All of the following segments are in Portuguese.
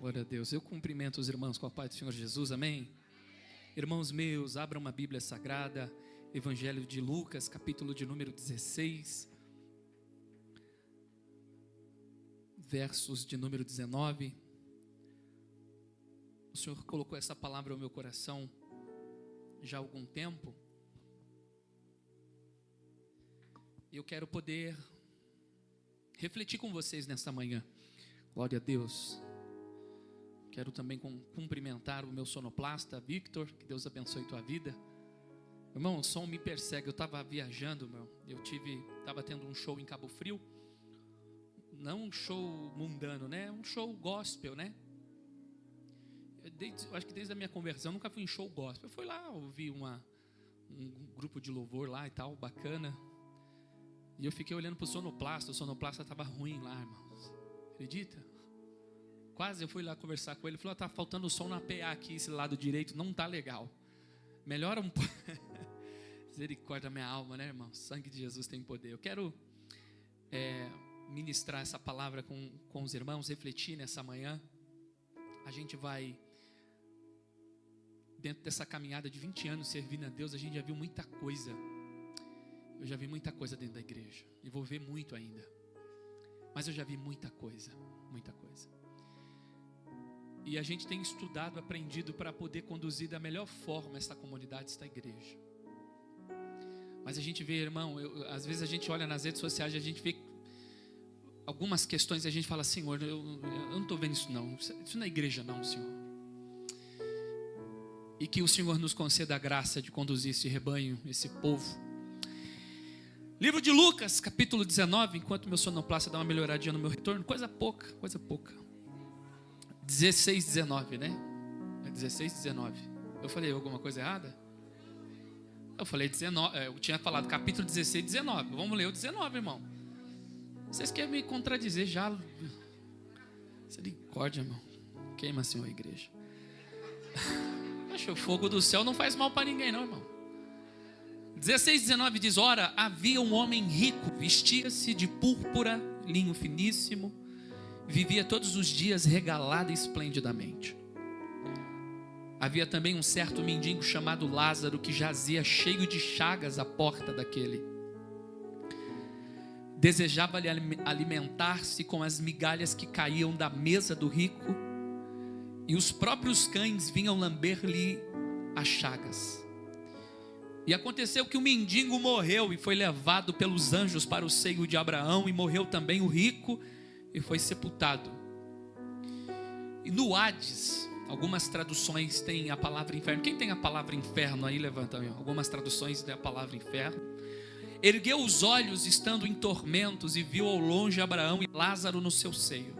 Glória a Deus. Eu cumprimento os irmãos com a paz do Senhor Jesus, amém? Irmãos meus, abram uma Bíblia Sagrada, Evangelho de Lucas, capítulo de número 16, versos de número 19. O Senhor colocou essa palavra ao meu coração já há algum tempo. E eu quero poder refletir com vocês nesta manhã. Glória a Deus. Quero também cumprimentar o meu sonoplasta, Victor, que Deus abençoe tua vida. Irmão, o som me persegue, eu estava viajando, estava tendo um show em Cabo Frio. Não um show mundano, né? Um show gospel, né? Eu acho que desde a minha conversão, eu nunca fui em show gospel. Eu fui lá, ouvi um grupo de louvor lá e tal, bacana. E eu fiquei olhando para o sonoplasta estava ruim lá, irmãos. Acredita? Quase eu fui lá conversar com ele, ele falou, tá faltando o som na PA aqui, esse lado direito, não tá legal. Melhora um pouco. Misericórdia da minha alma, né, irmão? O sangue de Jesus tem poder. Eu quero ministrar essa palavra com os irmãos, refletir nessa manhã. A gente vai, dentro dessa caminhada de 20 anos servindo a Deus, a gente já viu muita coisa. Eu já vi muita coisa dentro da igreja. E vou ver muito ainda. Mas eu já vi muita coisa, muita coisa. E a gente tem estudado, aprendido para poder conduzir da melhor forma essa comunidade, esta igreja. Mas a gente vê, irmão, às vezes a gente olha nas redes sociais e a gente vê algumas questões e a gente fala, Senhor, eu não estou vendo isso não. Isso não é igreja não, Senhor. E que o Senhor nos conceda a graça de conduzir esse rebanho, esse povo. Livro de Lucas, capítulo 19, enquanto meu sonoplasta dá uma melhoradinha no meu retorno, coisa pouca. 16, 19, né? É 16, 19. Eu falei alguma coisa errada? Eu falei 19, eu tinha falado capítulo 16, 19. Vamos ler o 19, irmão. Vocês querem me contradizer já? Misericórdia, irmão. Queima, Senhor, a igreja. Acho, o fogo do céu não faz mal para ninguém, não, irmão. 16, 19 diz, ora, havia um homem rico, vestia-se de púrpura, linho finíssimo, vivia todos os dias regalado esplendidamente. Havia também um certo mendigo chamado Lázaro, que jazia cheio de chagas à porta daquele. Desejava alimentar-se com as migalhas que caíam da mesa do rico, e os próprios cães vinham lamber-lhe as chagas. E aconteceu que o mendigo morreu e foi levado pelos anjos para o seio de Abraão, e morreu também o rico e foi sepultado. E no Hades, algumas traduções têm a palavra inferno. Quem tem a palavra inferno aí, levanta aí. Algumas traduções têm a palavra inferno. Ergueu os olhos estando em tormentos e viu ao longe Abraão e Lázaro no seu seio.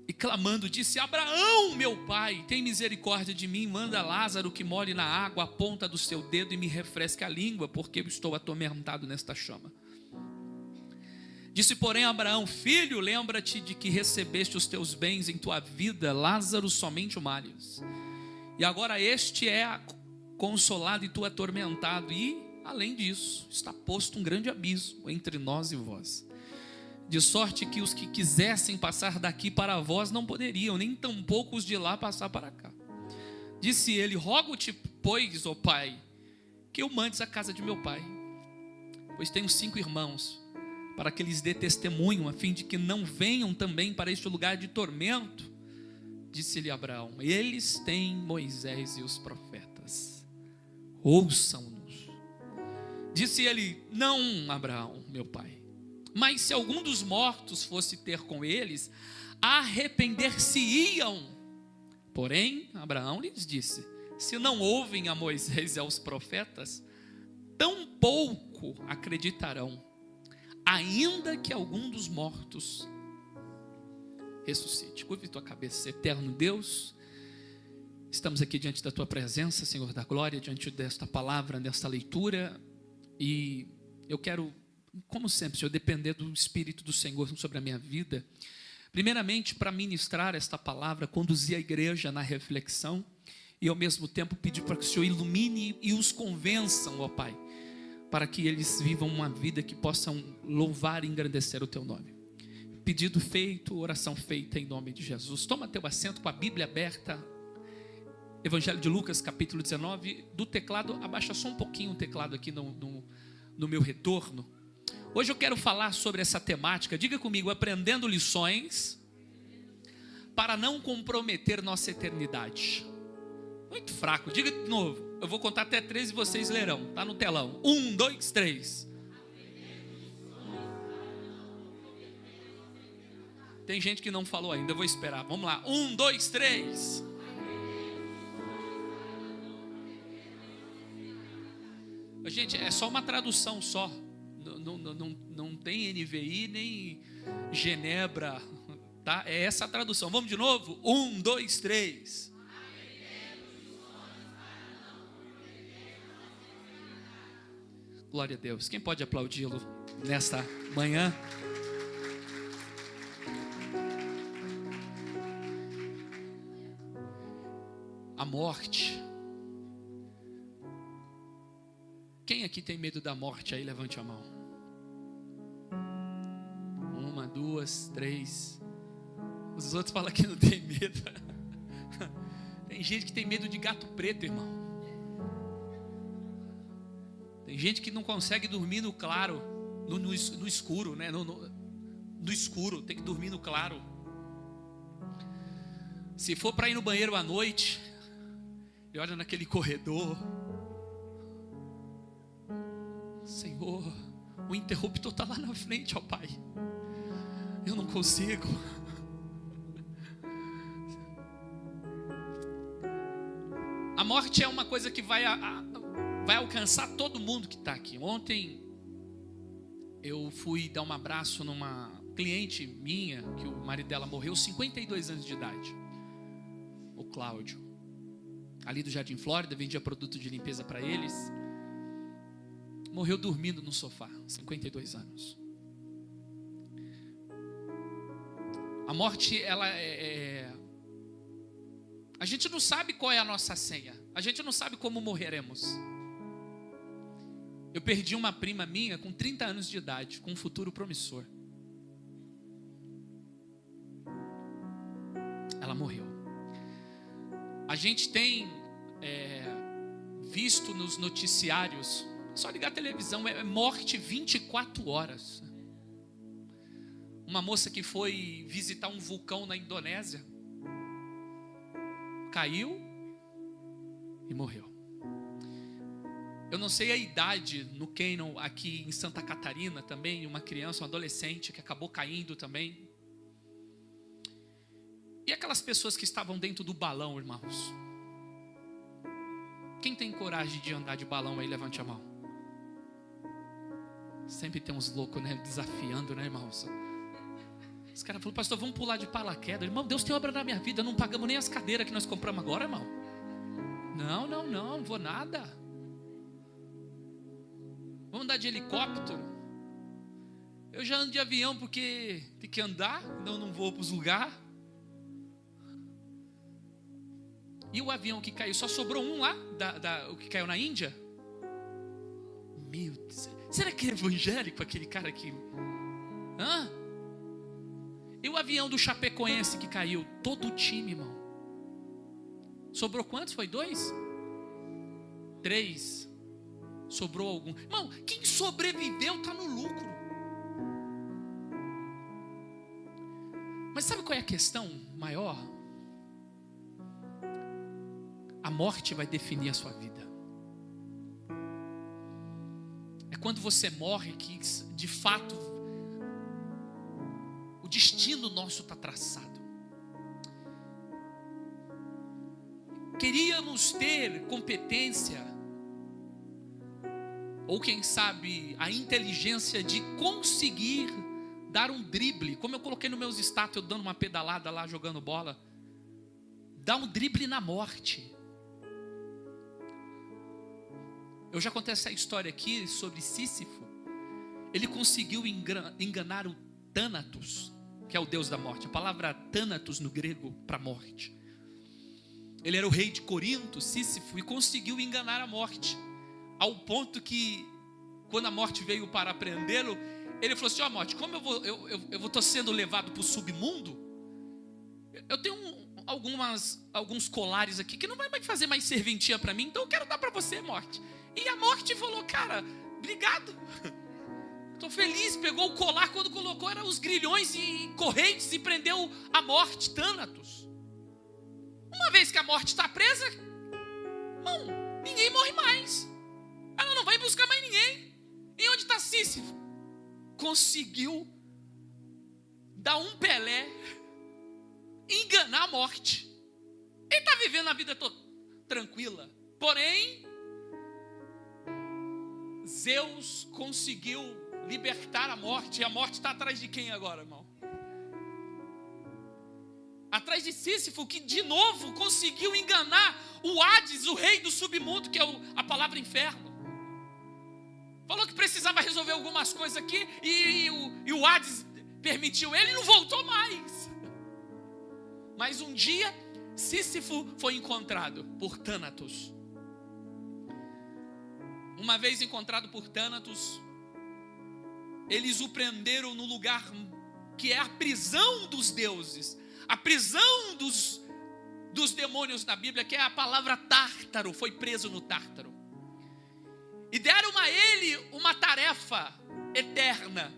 E clamando disse, Abraão, meu pai, tem misericórdia de mim, manda Lázaro que molhe na água a ponta do seu dedo e me refresque a língua, porque eu estou atormentado nesta chama. Disse, porém, Abraão, filho, lembra-te de que recebeste os teus bens em tua vida, Lázaro somente o males. E agora este é consolado e tu atormentado. E, além disso, está posto um grande abismo entre nós e vós. De sorte que os que quisessem passar daqui para vós não poderiam, nem tampouco os de lá passar para cá. Disse ele, rogo-te, pois, ó pai, que eu mandes a casa de meu pai, pois tenho 5 irmãos, para que lhes dê testemunho, a fim de que não venham também para este lugar de tormento. Disse-lhe Abraão, eles têm Moisés e os profetas, ouçam-nos. Disse ele, não, Abraão, meu pai, mas se algum dos mortos fosse ter com eles, arrepender-se-iam. Porém, Abraão lhes disse, se não ouvem a Moisés e aos profetas, tampouco acreditarão, ainda que algum dos mortos ressuscite. Curve tua cabeça, eterno Deus. Estamos aqui diante da tua presença, Senhor da glória, diante desta palavra, desta leitura. E eu quero, como sempre, Senhor, depender do Espírito do Senhor sobre a minha vida. Primeiramente, para ministrar esta palavra, conduzir a igreja na reflexão. E ao mesmo tempo pedir para que o Senhor ilumine e os convençam, ó Pai, para que eles vivam uma vida que possam louvar e engrandecer o Teu nome. Pedido feito, oração feita em nome de Jesus. Toma teu assento com a Bíblia aberta. Evangelho de Lucas, capítulo 19. Do teclado, abaixa só um pouquinho o teclado aqui no meu retorno. Hoje eu quero falar sobre essa temática. Diga comigo, aprendendo lições para não comprometer nossa eternidade. Muito fraco, diga de novo. Eu vou contar até 3 e vocês lerão. Está no telão. 1, 2, 3. Tem gente que não falou ainda, eu vou esperar. Vamos lá. 1, 2, 3. Gente, é só uma tradução só. Não tem NVI nem Genebra, tá? É essa a tradução. Vamos de novo? 1, 2, 3. Glória a Deus. Quem pode aplaudi-lo nesta manhã? A morte. Quem aqui tem medo da morte aí? Levante a mão. 1, 2, 3. Os outros falam que não tem medo. Tem gente que tem medo de gato preto, irmão. Tem gente que não consegue dormir no claro, no escuro, né? No escuro, tem que dormir no claro. Se for para ir no banheiro à noite, ele olha naquele corredor. Senhor, o interruptor está lá na frente, ó Pai. Eu não consigo. A morte é uma coisa que vai alcançar todo mundo que está aqui. Ontem eu fui dar um abraço numa cliente minha, que o marido dela morreu, 52 anos de idade. O Cláudio. Ali do Jardim Flórida, vendia produto de limpeza para eles. Morreu dormindo no sofá, 52 anos. A morte, ela a gente não sabe qual é a nossa senha. A gente não sabe como morreremos. Eu perdi uma prima minha com 30 anos de idade, com um futuro promissor. Ela morreu. A gente tem visto nos noticiários, só ligar a televisão, é morte 24 horas. Uma moça que foi visitar um vulcão na Indonésia, caiu e morreu. Eu não sei a idade no Canyon, aqui em Santa Catarina também, uma criança, um adolescente que acabou caindo também. E aquelas pessoas que estavam dentro do balão, irmãos? Quem tem coragem de andar de balão aí, levante a mão. Sempre tem uns loucos, né, desafiando, né, irmãos? Os caras falaram, pastor, vamos pular de paraquedas. Irmão, Deus tem obra na minha vida, não pagamos nem as cadeiras que nós compramos agora, irmão. Não vou nada. Vamos andar de helicóptero. Eu já ando de avião porque tem que andar, então não vou para os lugares. E o avião que caiu, só sobrou um lá, o que caiu na Índia? Meu Deus, será que é evangélico aquele cara aqui? Hã? E o avião do Chapecoense que caiu? Todo o time, irmão. Sobrou quantos? Foi 2? 3. Sobrou algum? Irmão, quem sobreviveu está no lucro. Mas sabe qual é a questão maior? A morte vai definir a sua vida. É quando você morre que, de fato, o destino nosso está traçado. Queríamos ter competência, ou quem sabe, a inteligência de conseguir dar um drible, como eu coloquei nos meus status, eu dando uma pedalada lá, jogando bola, dar um drible na morte. Eu já contei essa história aqui sobre Sísifo. Ele conseguiu enganar o Thanatos, que é o deus da morte. A palavra Thanatos no grego para morte. Ele era o rei de Corinto, Sísifo, e conseguiu enganar a morte, ao ponto que, quando a morte veio para prendê-lo, Ele falou assim: ó, morte, como eu estou sendo levado para o submundo, eu tenho alguns colares aqui que não vai fazer mais serventia para mim, então eu quero dar para você, morte. E a morte falou: cara, obrigado, estou feliz. Pegou o colar, quando colocou eram os grilhões e correntes, e prendeu a morte, Thanatos. Uma vez que a morte está presa, irmão, ninguém morre mais. Ela não vai buscar mais ninguém. E onde está Sísifo? Conseguiu dar um Pelé, enganar a morte. Ele está vivendo a vida tranquila. Porém, Zeus conseguiu libertar a morte. E a morte está atrás de quem agora, irmão? Atrás de Sísifo, que de novo conseguiu enganar o Hades, o rei do submundo, que é a palavra inferno. Falou que precisava resolver algumas coisas aqui, e o Hades permitiu ele, e não voltou mais. Mas um dia, Sísifo foi encontrado por Thanatos. Uma vez encontrado por Thanatos, eles o prenderam no lugar que é a prisão dos deuses, a prisão dos demônios na Bíblia, que é a palavra Tártaro. Foi preso no Tártaro. E deram a ele uma tarefa eterna,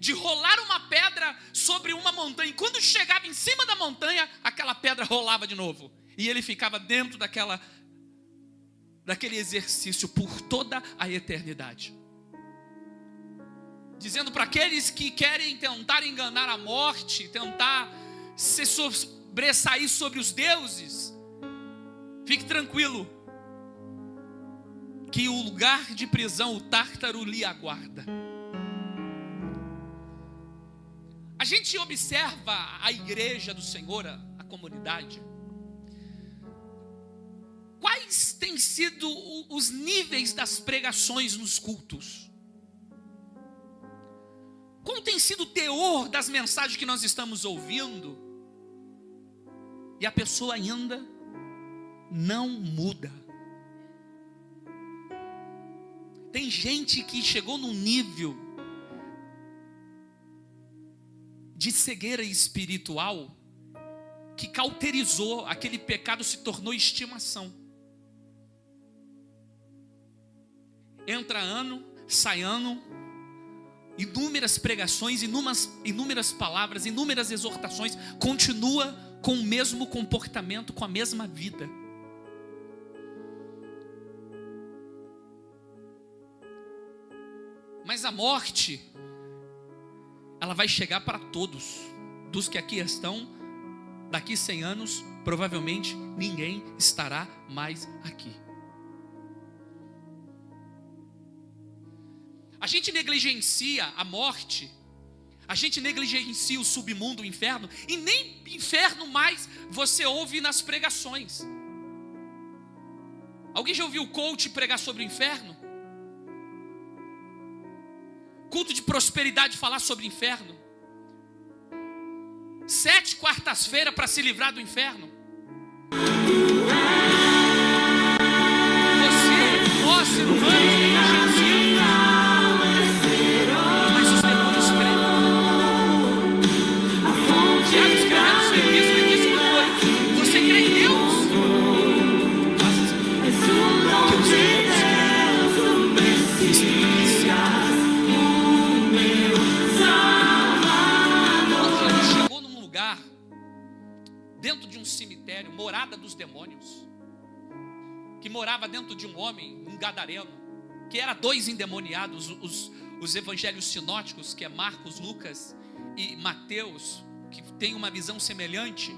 de rolar uma pedra sobre uma montanha. E quando chegava em cima da montanha, aquela pedra rolava de novo. E ele ficava dentro daquele exercício por toda a eternidade. Dizendo para aqueles que querem tentar enganar a morte, tentar se sobressair sobre os deuses, fique tranquilo, que o lugar de prisão, o Tártaro, lhe aguarda. A gente observa a igreja do Senhor, a comunidade. Quais têm sido os níveis das pregações nos cultos? Qual tem sido o teor das mensagens que nós estamos ouvindo? E a pessoa ainda não muda. Tem gente que chegou num nível de cegueira espiritual que cauterizou, aquele pecado se tornou estimação. Entra ano, sai ano, inúmeras pregações, inúmeras palavras, inúmeras exortações, continua com o mesmo comportamento, com a mesma vida. Mas a morte, ela vai chegar para todos. Dos que aqui estão, daqui 100 anos, provavelmente ninguém estará mais aqui. A gente negligencia a morte, a gente negligencia o submundo, o inferno, e nem inferno mais você ouve nas pregações. Alguém já ouviu o coach pregar sobre o inferno? Culto de prosperidade falar sobre o inferno? 7 quartas-feiras para se livrar do inferno? Você, nós, ser humanos, negligenciamos. Mas os demônios creem. Tiago escrevendo o serviço, ele disse uma coisa: você crê em Deus? Que os demônios creem. Dentro de um cemitério, morada dos demônios, que morava dentro de um homem, um gadareno, que era 2 endemoniados. Os evangelhos sinóticos, que é Marcos, Lucas e Mateus, que tem uma visão semelhante.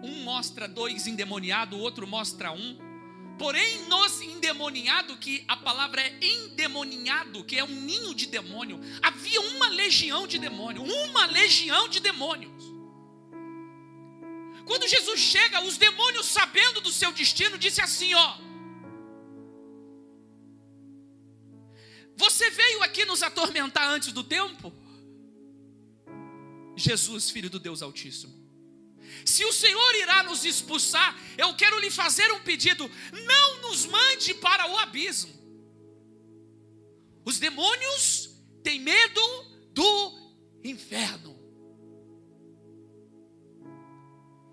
Um mostra 2 endemoniados, o outro mostra 1. Porém, nos endemoniados, que a palavra é endemoniado, que é um ninho de demônio, havia uma legião de demônio, uma legião de demônios. Quando Jesus chega, os demônios, sabendo do seu destino, disse assim: ó, você veio aqui nos atormentar antes do tempo? Jesus, Filho do Deus Altíssimo, se o Senhor irá nos expulsar, eu quero lhe fazer um pedido: não nos mande para o abismo. Os demônios tem medo do inferno.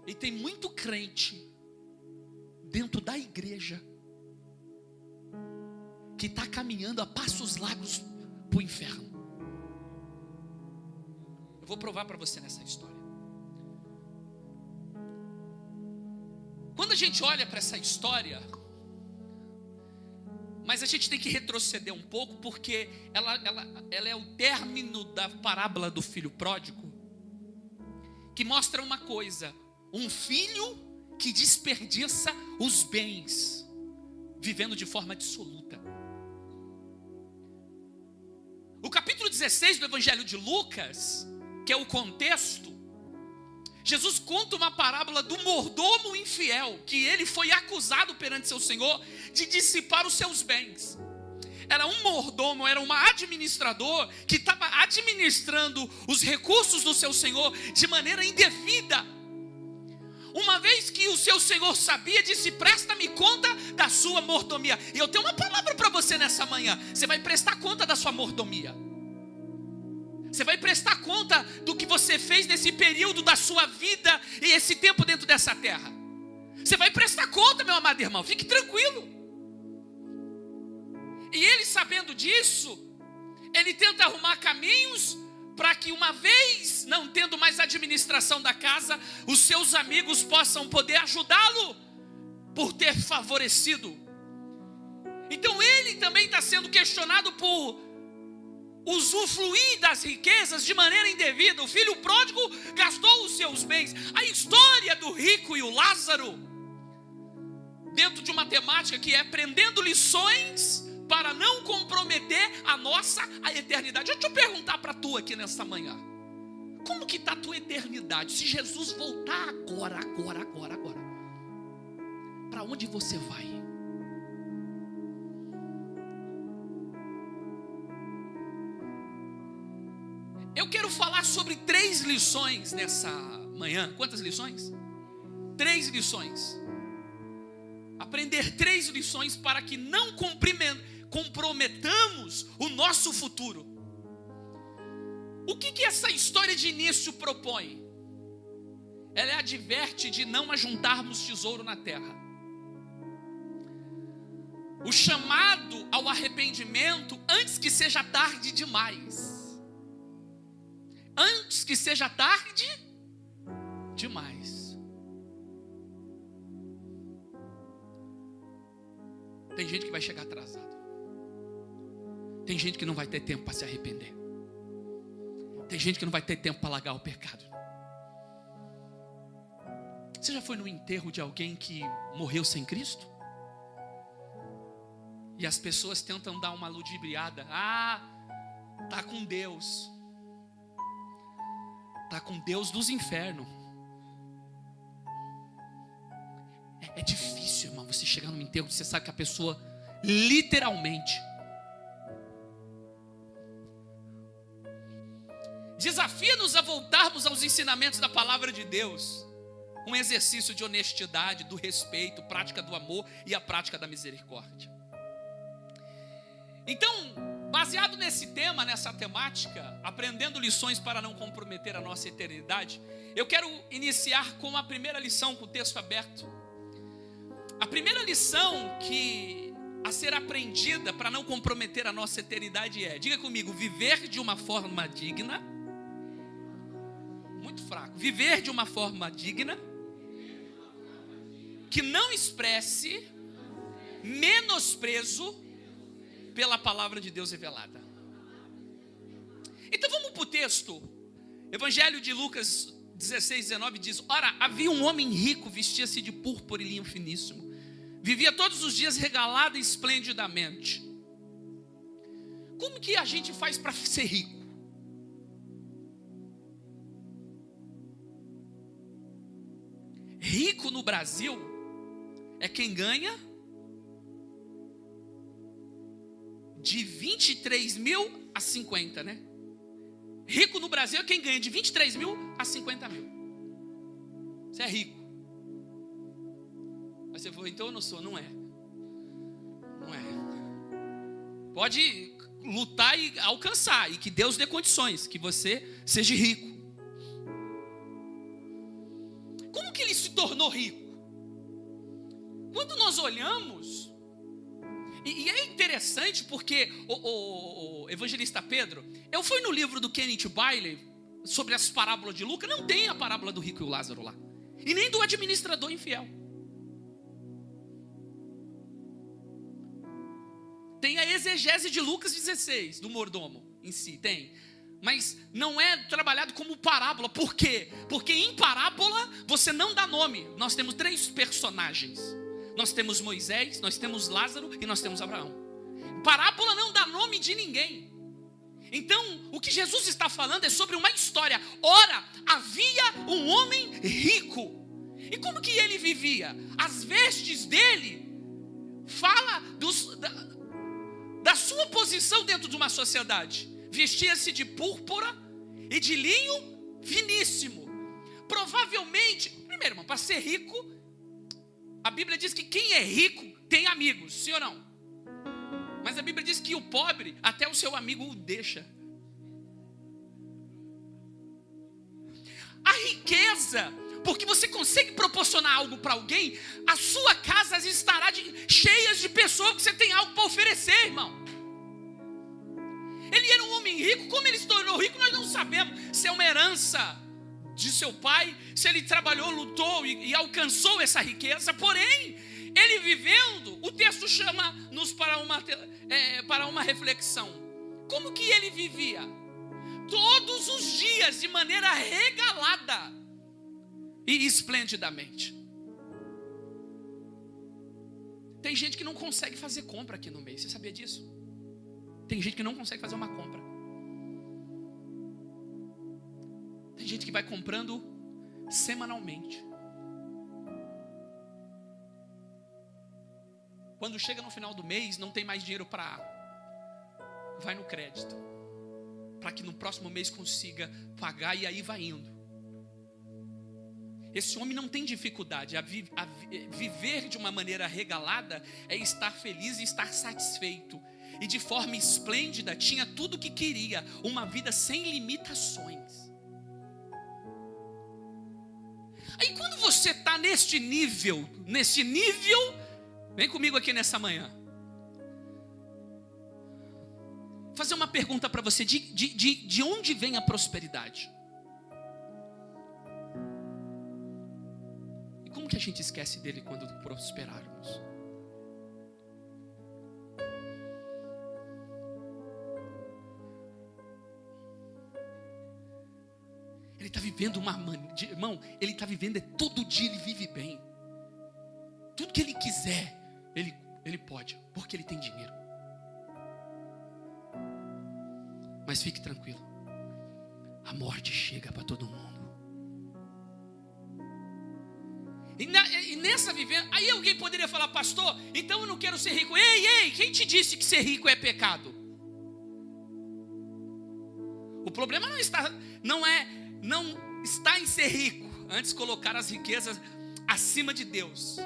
E tem muito crente dentro da igreja que está caminhando a passos largos para o inferno. Eu vou provar para você nessa história. Quando a gente olha para essa história, mas a gente tem que retroceder um pouco, porque ela é o término da parábola do filho pródigo, que mostra uma coisa: um filho que desperdiça os bens, vivendo de forma dissoluta. O capítulo 16 do Evangelho de Lucas, que é o contexto, Jesus conta uma parábola do mordomo infiel, que ele foi acusado perante seu Senhor de dissipar os seus bens. Era um mordomo, era um administrador que estava administrando os recursos do seu Senhor de maneira indevida. Uma vez que o seu Senhor sabia, disse: presta-me conta da sua mordomia. E eu tenho uma palavra para você nessa manhã: você vai prestar conta da sua mordomia. Você vai prestar conta do que você fez nesse período da sua vida e esse tempo dentro dessa terra. Você vai prestar conta, meu amado irmão, fique tranquilo. E ele, sabendo disso, ele tenta arrumar caminhos para que, uma vez não tendo mais administração da casa, os seus amigos possam poder ajudá-lo por ter favorecido. Então ele também está sendo questionado por usufruir das riquezas de maneira indevida. O filho pródigo gastou os seus bens. A história do rico e o Lázaro, dentro de uma temática que é aprendendo lições para não comprometer a eternidade. Deixa eu perguntar para tu aqui nessa manhã: como que está a tua eternidade? Se Jesus voltar agora, para onde você vai? Eu quero falar sobre 3 lições nessa manhã. Quantas lições? 3 lições. Aprender 3 lições para que não comprometamos o nosso futuro. O que essa história de início propõe? Ela adverte de não ajuntarmos tesouro na terra. O chamado ao arrependimento antes que seja tarde demais. Antes que seja tarde demais. Tem gente que vai chegar atrasado. Tem gente que não vai ter tempo para se arrepender. Tem gente que não vai ter tempo para largar o pecado. Você já foi no enterro de alguém que morreu sem Cristo? E as pessoas tentam dar uma ludibriada. Tá com Deus. Está com Deus dos infernos. É difícil, irmão, você chegar num enterro e você sabe que a pessoa literalmente desafia-nos a voltarmos aos ensinamentos da palavra de Deus, um exercício de honestidade, do respeito, prática do amor e a prática da misericórdia. Então, baseado nesse tema, nessa temática, aprendendo lições para não comprometer a nossa eternidade, eu quero iniciar com a primeira lição, com o texto aberto. A primeira lição a ser aprendida para não comprometer a nossa eternidade é, diga comigo, viver de uma forma digna. Muito fraco. Viver de uma forma digna, que não expresse menosprezo pela palavra de Deus revelada. Então vamos para o texto. Evangelho de Lucas 16, 19 diz: ora, havia um homem rico, vestia-se de púrpura e linho finíssimo, vivia todos os dias regalado e esplendidamente. Como que a gente faz para ser rico? Rico no Brasil é quem ganha de 23 mil a 50, né? Rico no Brasil é quem ganha de 23 mil a 50 mil. Você é rico. Aí você falou, então eu não sou. Não é. Não é. Pode lutar e alcançar, e que Deus dê condições, que você seja rico. Como que ele se tornou rico? Quando nós olhamos, e é interessante porque o evangelista Pedro, eu fui no livro do Kenneth Bailey, sobre as parábolas de Lucas, não tem a parábola do rico e o Lázaro lá, e nem do administrador infiel. Tem a exegese de Lucas 16, do mordomo em si, tem. Mas não é trabalhado como parábola. Por quê? Porque em parábola você não dá nome. Nós temos 3 personagens. Nós temos Moisés, nós temos Lázaro e nós temos Abraão. Parábola não dá nome de ninguém. Então, o que Jesus está falando é sobre uma história. Ora, havia um homem rico. E como que ele vivia? As vestes dele fala da sua posição dentro de uma sociedade. Vestia-se de púrpura e de linho finíssimo. Provavelmente, primeiro, irmão, para ser rico, a Bíblia diz que quem é rico tem amigos, sim ou não? Mas a Bíblia diz que o pobre, até o seu amigo o deixa. A riqueza, porque você consegue proporcionar algo para alguém, a sua casa estará cheia de pessoas que você tem algo para oferecer, irmão. Ele era um homem rico. Como ele se tornou rico, nós não sabemos. Se é uma herança de seu pai, se ele trabalhou, lutou e alcançou essa riqueza. Porém, ele vivendo, o texto chama-nos para uma reflexão. Como que ele vivia? Todos os dias, de maneira regalada e esplendidamente. Tem gente que não consegue fazer compra aqui no mês. Você sabia disso? Tem gente que não consegue fazer uma compra. Tem gente que vai comprando semanalmente. Quando chega no final do mês, não tem mais dinheiro vai no crédito, para que no próximo mês consiga pagar, e aí vai indo. Esse homem não tem dificuldade. Viver de uma maneira regalada é estar feliz e estar satisfeito. E de forma esplêndida, tinha tudo o que queria. Uma vida sem limitações. Aí quando você está nesse nível, vem comigo aqui nessa manhã. Fazer uma pergunta para você: de onde vem a prosperidade? E como que a gente esquece dele quando prosperarmos? Ele está vivendo irmão, ele está vivendo, todo dia ele vive bem. Tudo que ele quiser, ele pode, porque ele tem dinheiro. Mas fique tranquilo, a morte chega para todo mundo. E nessa vivenda, aí alguém poderia falar: pastor, então eu não quero ser rico. Ei, quem te disse que ser rico é pecado? O problema não está em ser rico, antes colocar as riquezas acima de Deus.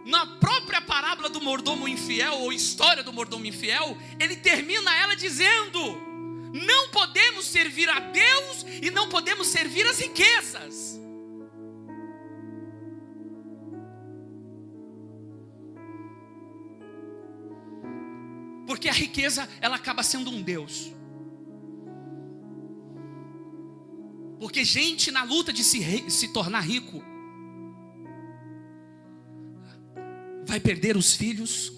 Na própria parábola do mordomo infiel, ou história do mordomo infiel, ele termina ela dizendo: não podemos servir a Deus e não podemos servir as riquezas. Porque a riqueza, ela acaba sendo um Deus. Porque gente na luta de se tornar rico vai perder os filhos,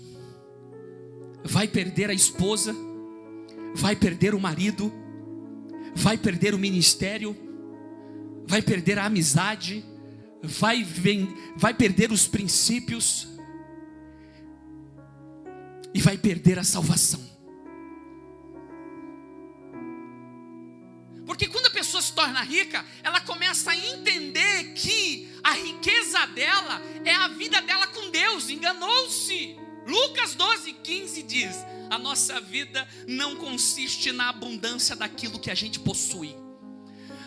vai perder a esposa, vai perder o marido, vai perder o ministério, vai perder a amizade, vai perder os princípios e vai perder a salvação. Porque quando a pessoa se torna rica, ela começa a entender que a riqueza dela é a vida dela com Deus. Enganou-se. Lucas 12:15 diz: a nossa vida não consiste na abundância daquilo que a gente possui,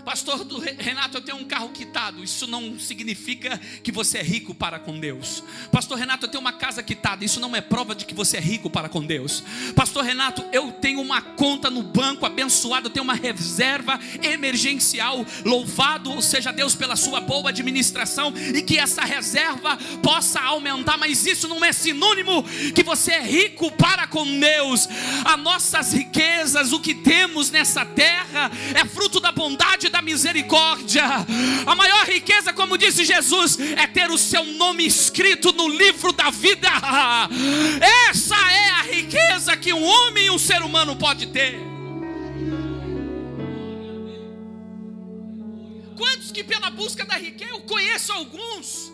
Pastor Renato, eu tenho um carro quitado. Isso não significa que você é rico para com Deus. Pastor Renato, eu tenho uma casa quitada. Isso não é prova de que você é rico para com Deus. Pastor Renato, eu tenho uma conta no banco abençoada, eu tenho uma reserva emergencial. Louvado seja Deus pela sua boa administração, e que essa reserva possa aumentar. Mas isso não é sinônimo que você é rico para com Deus. As nossas riquezas, o que temos nessa terra, é fruto da bondade e da misericórdia. A maior riqueza, como disse Jesus, é ter o seu nome escrito no livro da vida. Essa é a riqueza que um homem e um ser humano pode ter. Quantos que pela busca da riqueza, eu conheço alguns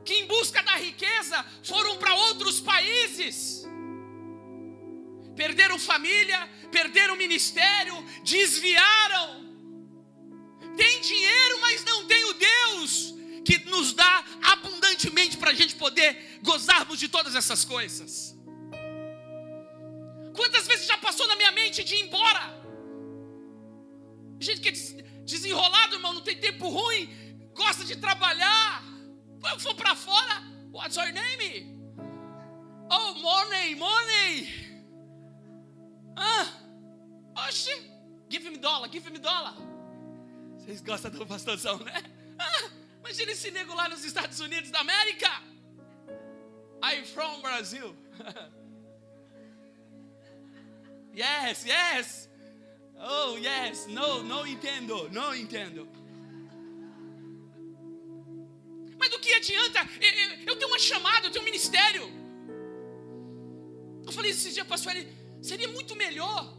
que em busca da riqueza foram para outros países, perderam família, perderam ministério, desviaram. Tem dinheiro, mas não tem o Deus que nos dá abundantemente para a gente poder gozarmos de todas essas coisas. Quantas vezes já passou na minha mente de ir embora? Gente que é desenrolado, irmão, não tem tempo ruim, gosta de trabalhar. Eu vou para fora. What's your name? Oh, money. Oxi, give me dollar. Vocês gostam do pastorzão, né? Imagina esse nego lá nos Estados Unidos da América. I'm from Brazil. Yes. Oh, yes. Não entendo. Mas do que adianta? Eu tenho uma chamada, eu tenho um ministério. Eu falei esses dias, pastor, seria muito melhor.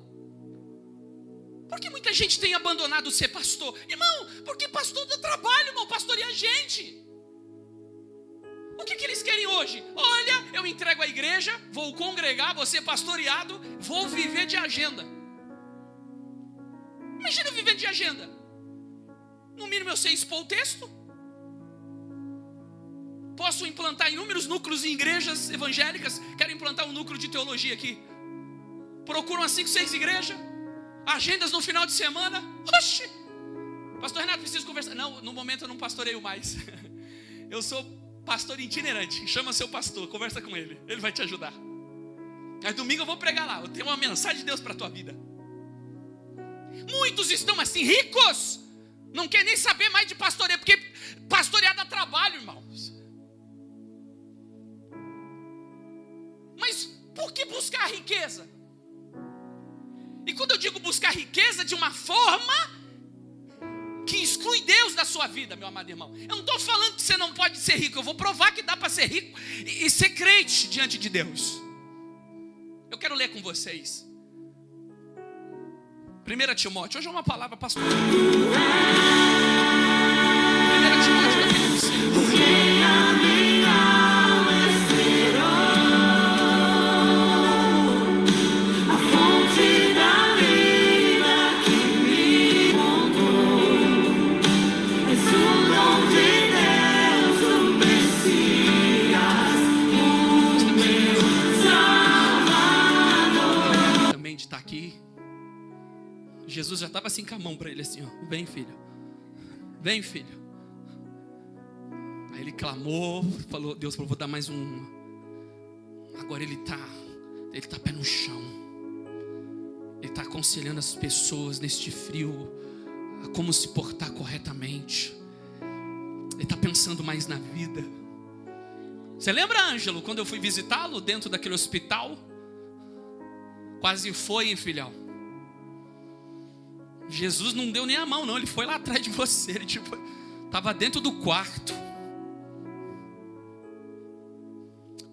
Porque muita gente tem abandonado ser pastor. Irmão, porque pastor dá trabalho, irmão, pastoreia gente. O que eles querem hoje? Olha, eu entrego a igreja, vou congregar, vou ser pastoreado, vou viver de agenda. Imagina eu viver de agenda. No mínimo eu sei expor o texto. Posso implantar inúmeros núcleos em igrejas evangélicas. Quero implantar um núcleo de teologia aqui. Procuram umas 5, 6 igrejas. Agendas no final de semana. Oxi! Pastor Renato, preciso conversar. Não, no momento eu não pastoreio mais. Eu sou pastor itinerante. Chama seu pastor, conversa com ele. Ele vai te ajudar. Mas domingo eu vou pregar lá. Eu tenho uma mensagem de Deus para a tua vida. Muitos estão assim, ricos. Não quer nem saber mais de pastoreio. Porque pastorear dá trabalho, irmãos. Mas por que buscar a riqueza? E quando eu digo buscar riqueza de uma forma que exclui Deus da sua vida, meu amado irmão, eu não estou falando que você não pode ser rico. Eu vou provar que dá para ser rico e ser crente diante de Deus. Eu quero ler com vocês 1 Timóteo. Hoje é uma palavra pastoral. 1 Timóteo capítulo 5. Está aqui. Jesus já estava assim com a mão para ele assim, ó, vem filho. Aí ele clamou, falou, Deus falou, vou dar mais um. Agora ele está pé no chão. Ele está aconselhando as pessoas neste frio a como se portar corretamente. Ele está pensando mais na vida. Você lembra, Ângelo, quando eu fui visitá-lo dentro daquele hospital? Quase foi, hein, filhão? Jesus não deu nem a mão, não. Ele foi lá atrás de você. Ele estava dentro do quarto.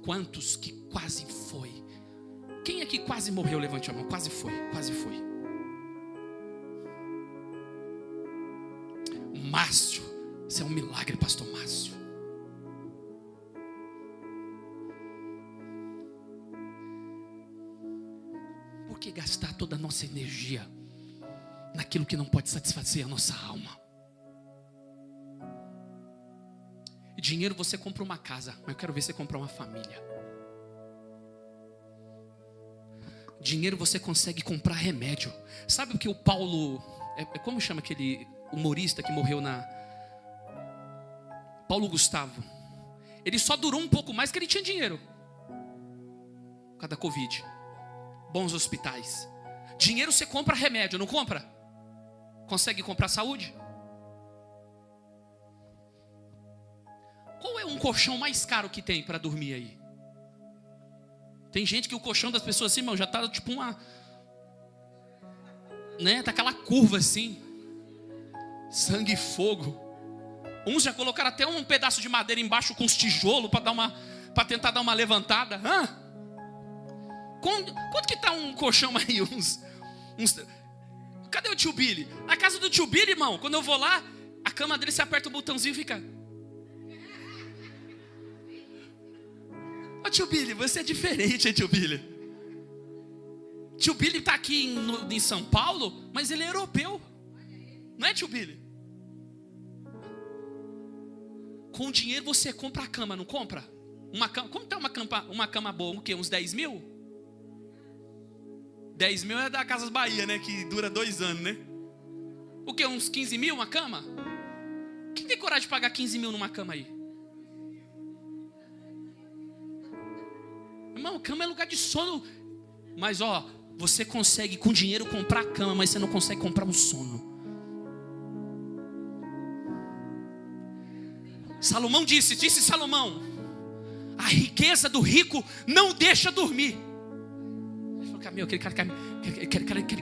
Quantos que quase foi? Quem aqui quase morreu? Levante a mão. Quase foi. Márcio. Isso é um milagre, pastor Márcio. Por que gastar toda a nossa energia naquilo que não pode satisfazer a nossa alma? Dinheiro você compra uma casa, mas eu quero ver você comprar uma família. Dinheiro você consegue comprar remédio. Sabe o que o Paulo Como chama aquele humorista que morreu Paulo Gustavo. Ele só durou um pouco mais que ele tinha dinheiro. Por causa da Covid. Bons hospitais. Dinheiro você compra remédio, não compra? Consegue comprar saúde? Qual é um colchão mais caro que tem para dormir aí? Tem gente que o colchão das pessoas assim, irmão, já tá tipo uma... Né? Tá aquela curva assim. Sangue e fogo. Uns já colocaram até um pedaço de madeira embaixo com os tijolos para tentar dar uma levantada. Quanto que tá um colchão aí? Cadê o tio Billy? Na casa do tio Billy, irmão, quando eu vou lá, a cama dele, você aperta o botãozinho e fica... Ô tio Billy, você é diferente, hein, tio Billy? Tio Billy está aqui em São Paulo, mas ele é europeu. Não é, tio Billy? Com dinheiro você compra a cama, não compra? Uma cama, como está uma cama boa? O quê? Uns 10 mil? 10 mil é da Casas Bahia, né? Que dura 2 anos, né? O quê? Uns 15 mil uma cama? Quem tem coragem de pagar 15 mil numa cama aí? Irmão, cama é lugar de sono. Mas ó, você consegue com dinheiro comprar a cama, mas você não consegue comprar um sono. Salomão disse Salomão, a riqueza do rico não deixa dormir. Ele falou, meu, aquele cara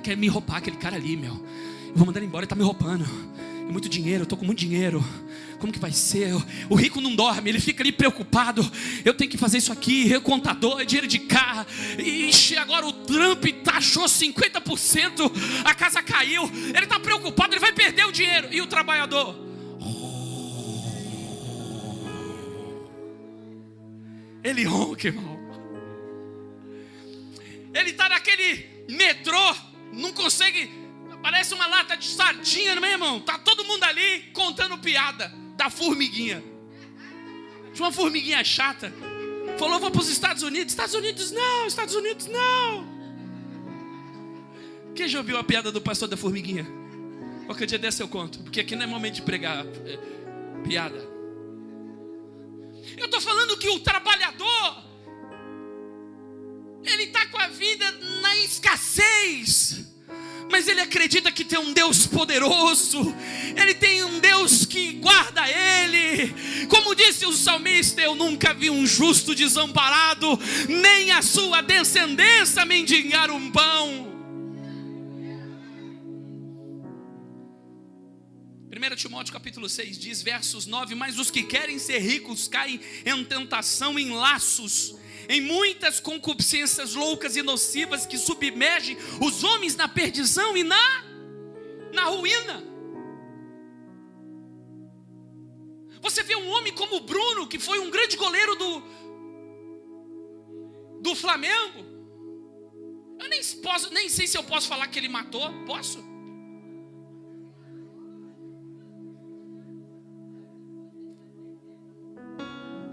quer me roubar, aquele cara ali, meu. Eu vou mandar ele embora, ele está me roubando. É muito dinheiro, eu estou com muito dinheiro. Como que vai ser? O rico não dorme, ele fica ali preocupado. Eu tenho que fazer isso aqui, eu contador, dinheiro de carro. Ixi, agora o Trump taxou 50%, a casa caiu. Ele está preocupado, ele vai perder o dinheiro. E o trabalhador? Ele ronca, irmão. Ele está naquele metrô, não consegue, parece uma lata de sardinha, meu irmão. Tá todo mundo ali contando piada da formiguinha. Tinha uma formiguinha chata. Falou, vou para os Estados Unidos. Estados Unidos não, Estados Unidos não. Quem já ouviu a piada do pastor da formiguinha? Qualquer dia dessa eu conto, porque aqui não é momento de pregar piada. Eu estou falando que o trabalhador, ele está com a vida na escassez, mas ele acredita que tem um Deus poderoso, ele tem um Deus que guarda ele. Como disse o salmista, eu nunca vi um justo desamparado, nem a sua descendência mendigar um pão. 1 Timóteo capítulo 6 diz, versos 9, mas os que querem ser ricos caem em tentação, em laços, em muitas concupiscências loucas e nocivas que submergem os homens na perdição e na ruína. Você vê um homem como o Bruno, que foi um grande goleiro do Flamengo. Eu nem sei se eu posso falar que ele matou. Posso?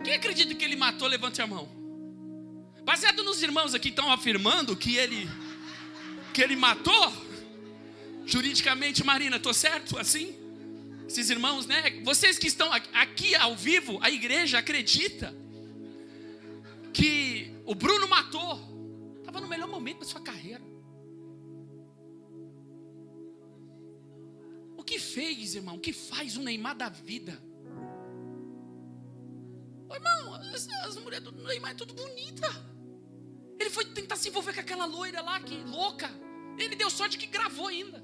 Quem acredita que ele matou, levante a mão. Baseado nos irmãos aqui estão afirmando que ele matou, juridicamente, Marina, estou certo assim? Esses irmãos, né? Vocês que estão aqui ao vivo, a igreja acredita que o Bruno matou. Estava no melhor momento da sua carreira. O que fez, irmão? O que faz o Neymar da vida? Ô, irmão, as mulheres do Neymar é tudo bonita. Ele foi tentar se envolver com aquela loira lá, que louca. Ele deu sorte que gravou ainda.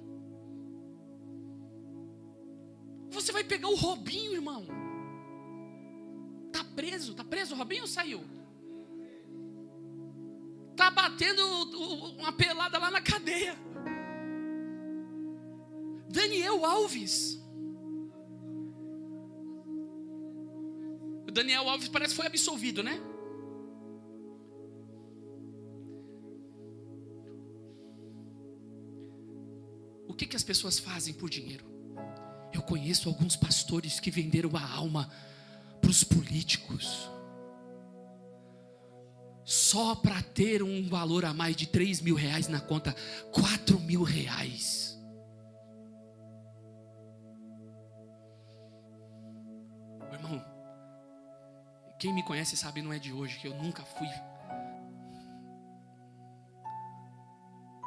Você vai pegar o Robinho, irmão. Tá preso o Robinho ou saiu? Tá batendo uma pelada lá na cadeia. Daniel Alves. O Daniel Alves parece que foi absolvido, né? O que as pessoas fazem por dinheiro? Eu conheço alguns pastores que venderam a alma para os políticos, só para ter um valor a mais de 3 mil reais na conta, 4 mil reais. Quem me conhece sabe, não é de hoje, que eu nunca fui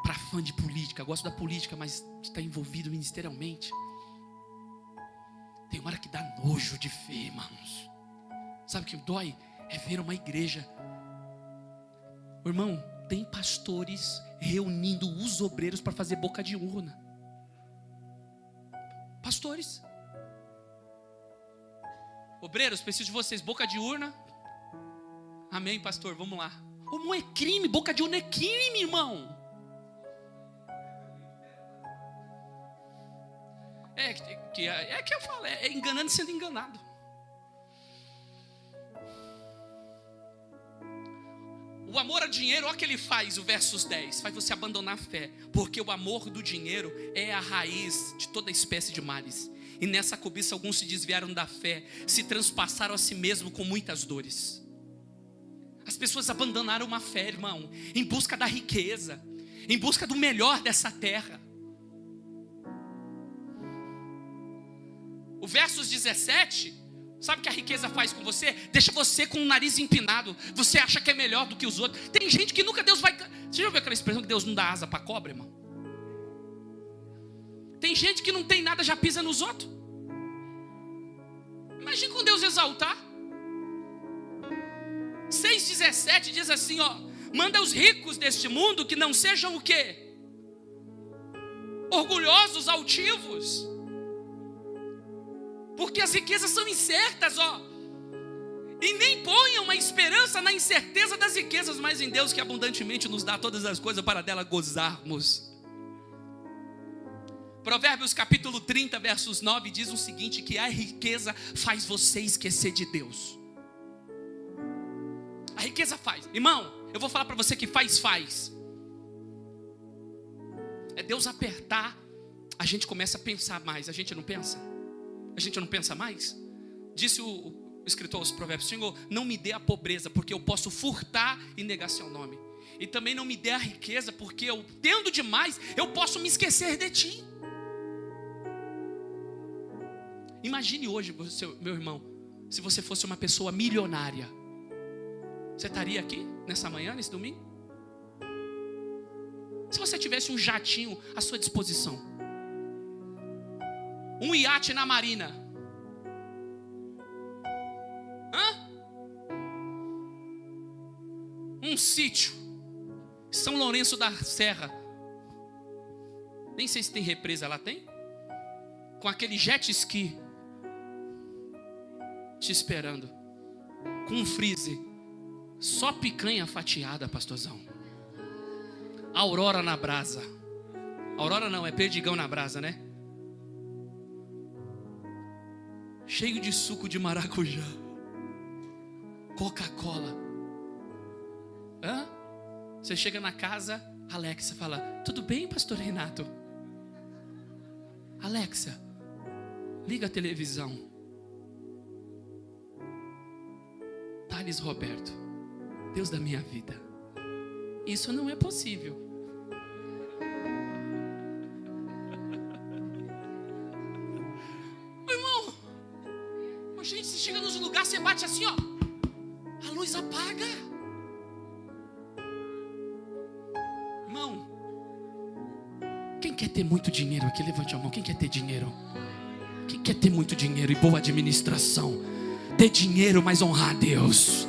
para fã de política. Eu gosto da política, mas de estar envolvido ministerialmente. Tem uma hora que dá nojo de ver, irmãos. Sabe o que dói? É ver uma igreja. Irmão, tem pastores reunindo os obreiros para fazer boca de urna. Pastores. Obreiros, preciso de vocês. Boca de urna. Amém, pastor, vamos lá. Não é crime, boca de urna é crime, irmão. É que eu falo, é enganando sendo enganado. O amor ao dinheiro, olha o que ele faz, o versos 10, faz você abandonar a fé, porque o amor do dinheiro é a raiz de toda espécie de males. E nessa cobiça alguns se desviaram da fé, se transpassaram a si mesmo com muitas dores. As pessoas abandonaram uma fé, irmão, em busca da riqueza, em busca do melhor dessa terra. O versos 17, sabe o que a riqueza faz com você? Deixa você com o nariz empinado. Você acha que é melhor do que os outros. Tem gente que nunca Deus vai... Você já ouviu aquela expressão que Deus não dá asa para cobra, irmão? Tem gente que não tem nada, já pisa nos outros. Imagina com Deus exaltar. 6,17 diz assim, ó: manda os ricos deste mundo que não sejam o quê? Orgulhosos, altivos. Porque as riquezas são incertas, ó. E nem ponham a esperança na incerteza das riquezas, mas em Deus que abundantemente nos dá todas as coisas para dela gozarmos. Provérbios capítulo 30, versos 9 diz o seguinte, que a riqueza faz você esquecer de Deus. A riqueza faz. Irmão, eu vou falar para você que faz. É Deus apertar, a gente começa a pensar mais. A gente não pensa? A gente não pensa mais? Disse o escritor aos Provérbios: Senhor, não me dê a pobreza, porque eu posso furtar e negar seu nome. E também não me dê a riqueza, porque eu, tendo demais, eu posso me esquecer de ti. Imagine hoje, meu irmão, se você fosse uma pessoa milionária. Você estaria aqui nessa manhã, nesse domingo? Se você tivesse um jatinho à sua disposição, um iate na marina, um sítio, São Lourenço da Serra, nem sei se tem represa lá, tem? Com aquele jet ski te esperando, com um freezer, só picanha fatiada, pastorzão, Aurora na brasa. Aurora não, é perdigão na brasa, né? Cheio de suco de maracujá, Coca-Cola. Você chega na casa, Alexa fala: tudo bem, pastor Renato? Alexa, liga a televisão. Thales Roberto, Deus da minha vida. Isso não é possível. Irmão, gente, você chega nos lugares, você bate assim, ó, a luz apaga. Irmão, quem quer ter muito dinheiro aqui? Levante a mão. Quem quer ter dinheiro? Quem quer ter muito dinheiro e boa administração? Ter dinheiro, mas honrar a Deus.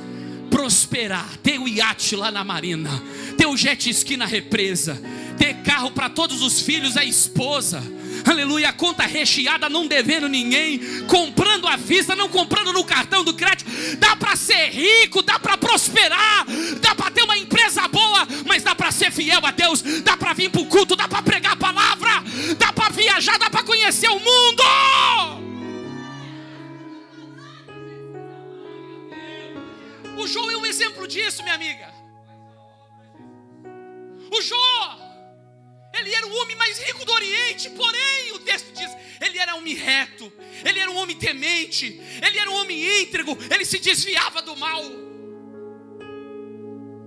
Prosperar, ter o iate lá na marina, ter o jet ski na represa, ter carro para todos os filhos, a esposa, aleluia, a conta recheada, não devendo ninguém, comprando à vista, não comprando no cartão do crédito. Dá para ser rico, dá para prosperar, dá para ter uma empresa boa, mas dá para ser fiel a Deus, dá para vir para o culto, dá para pregar a palavra, dá para viajar, dá para conhecer o mundo. O Jó é um exemplo disso, minha amiga. O Jó, ele era o homem mais rico do Oriente, porém o texto diz, ele era um homem reto, ele era um homem temente, ele era um homem íntegro, ele se desviava do mal.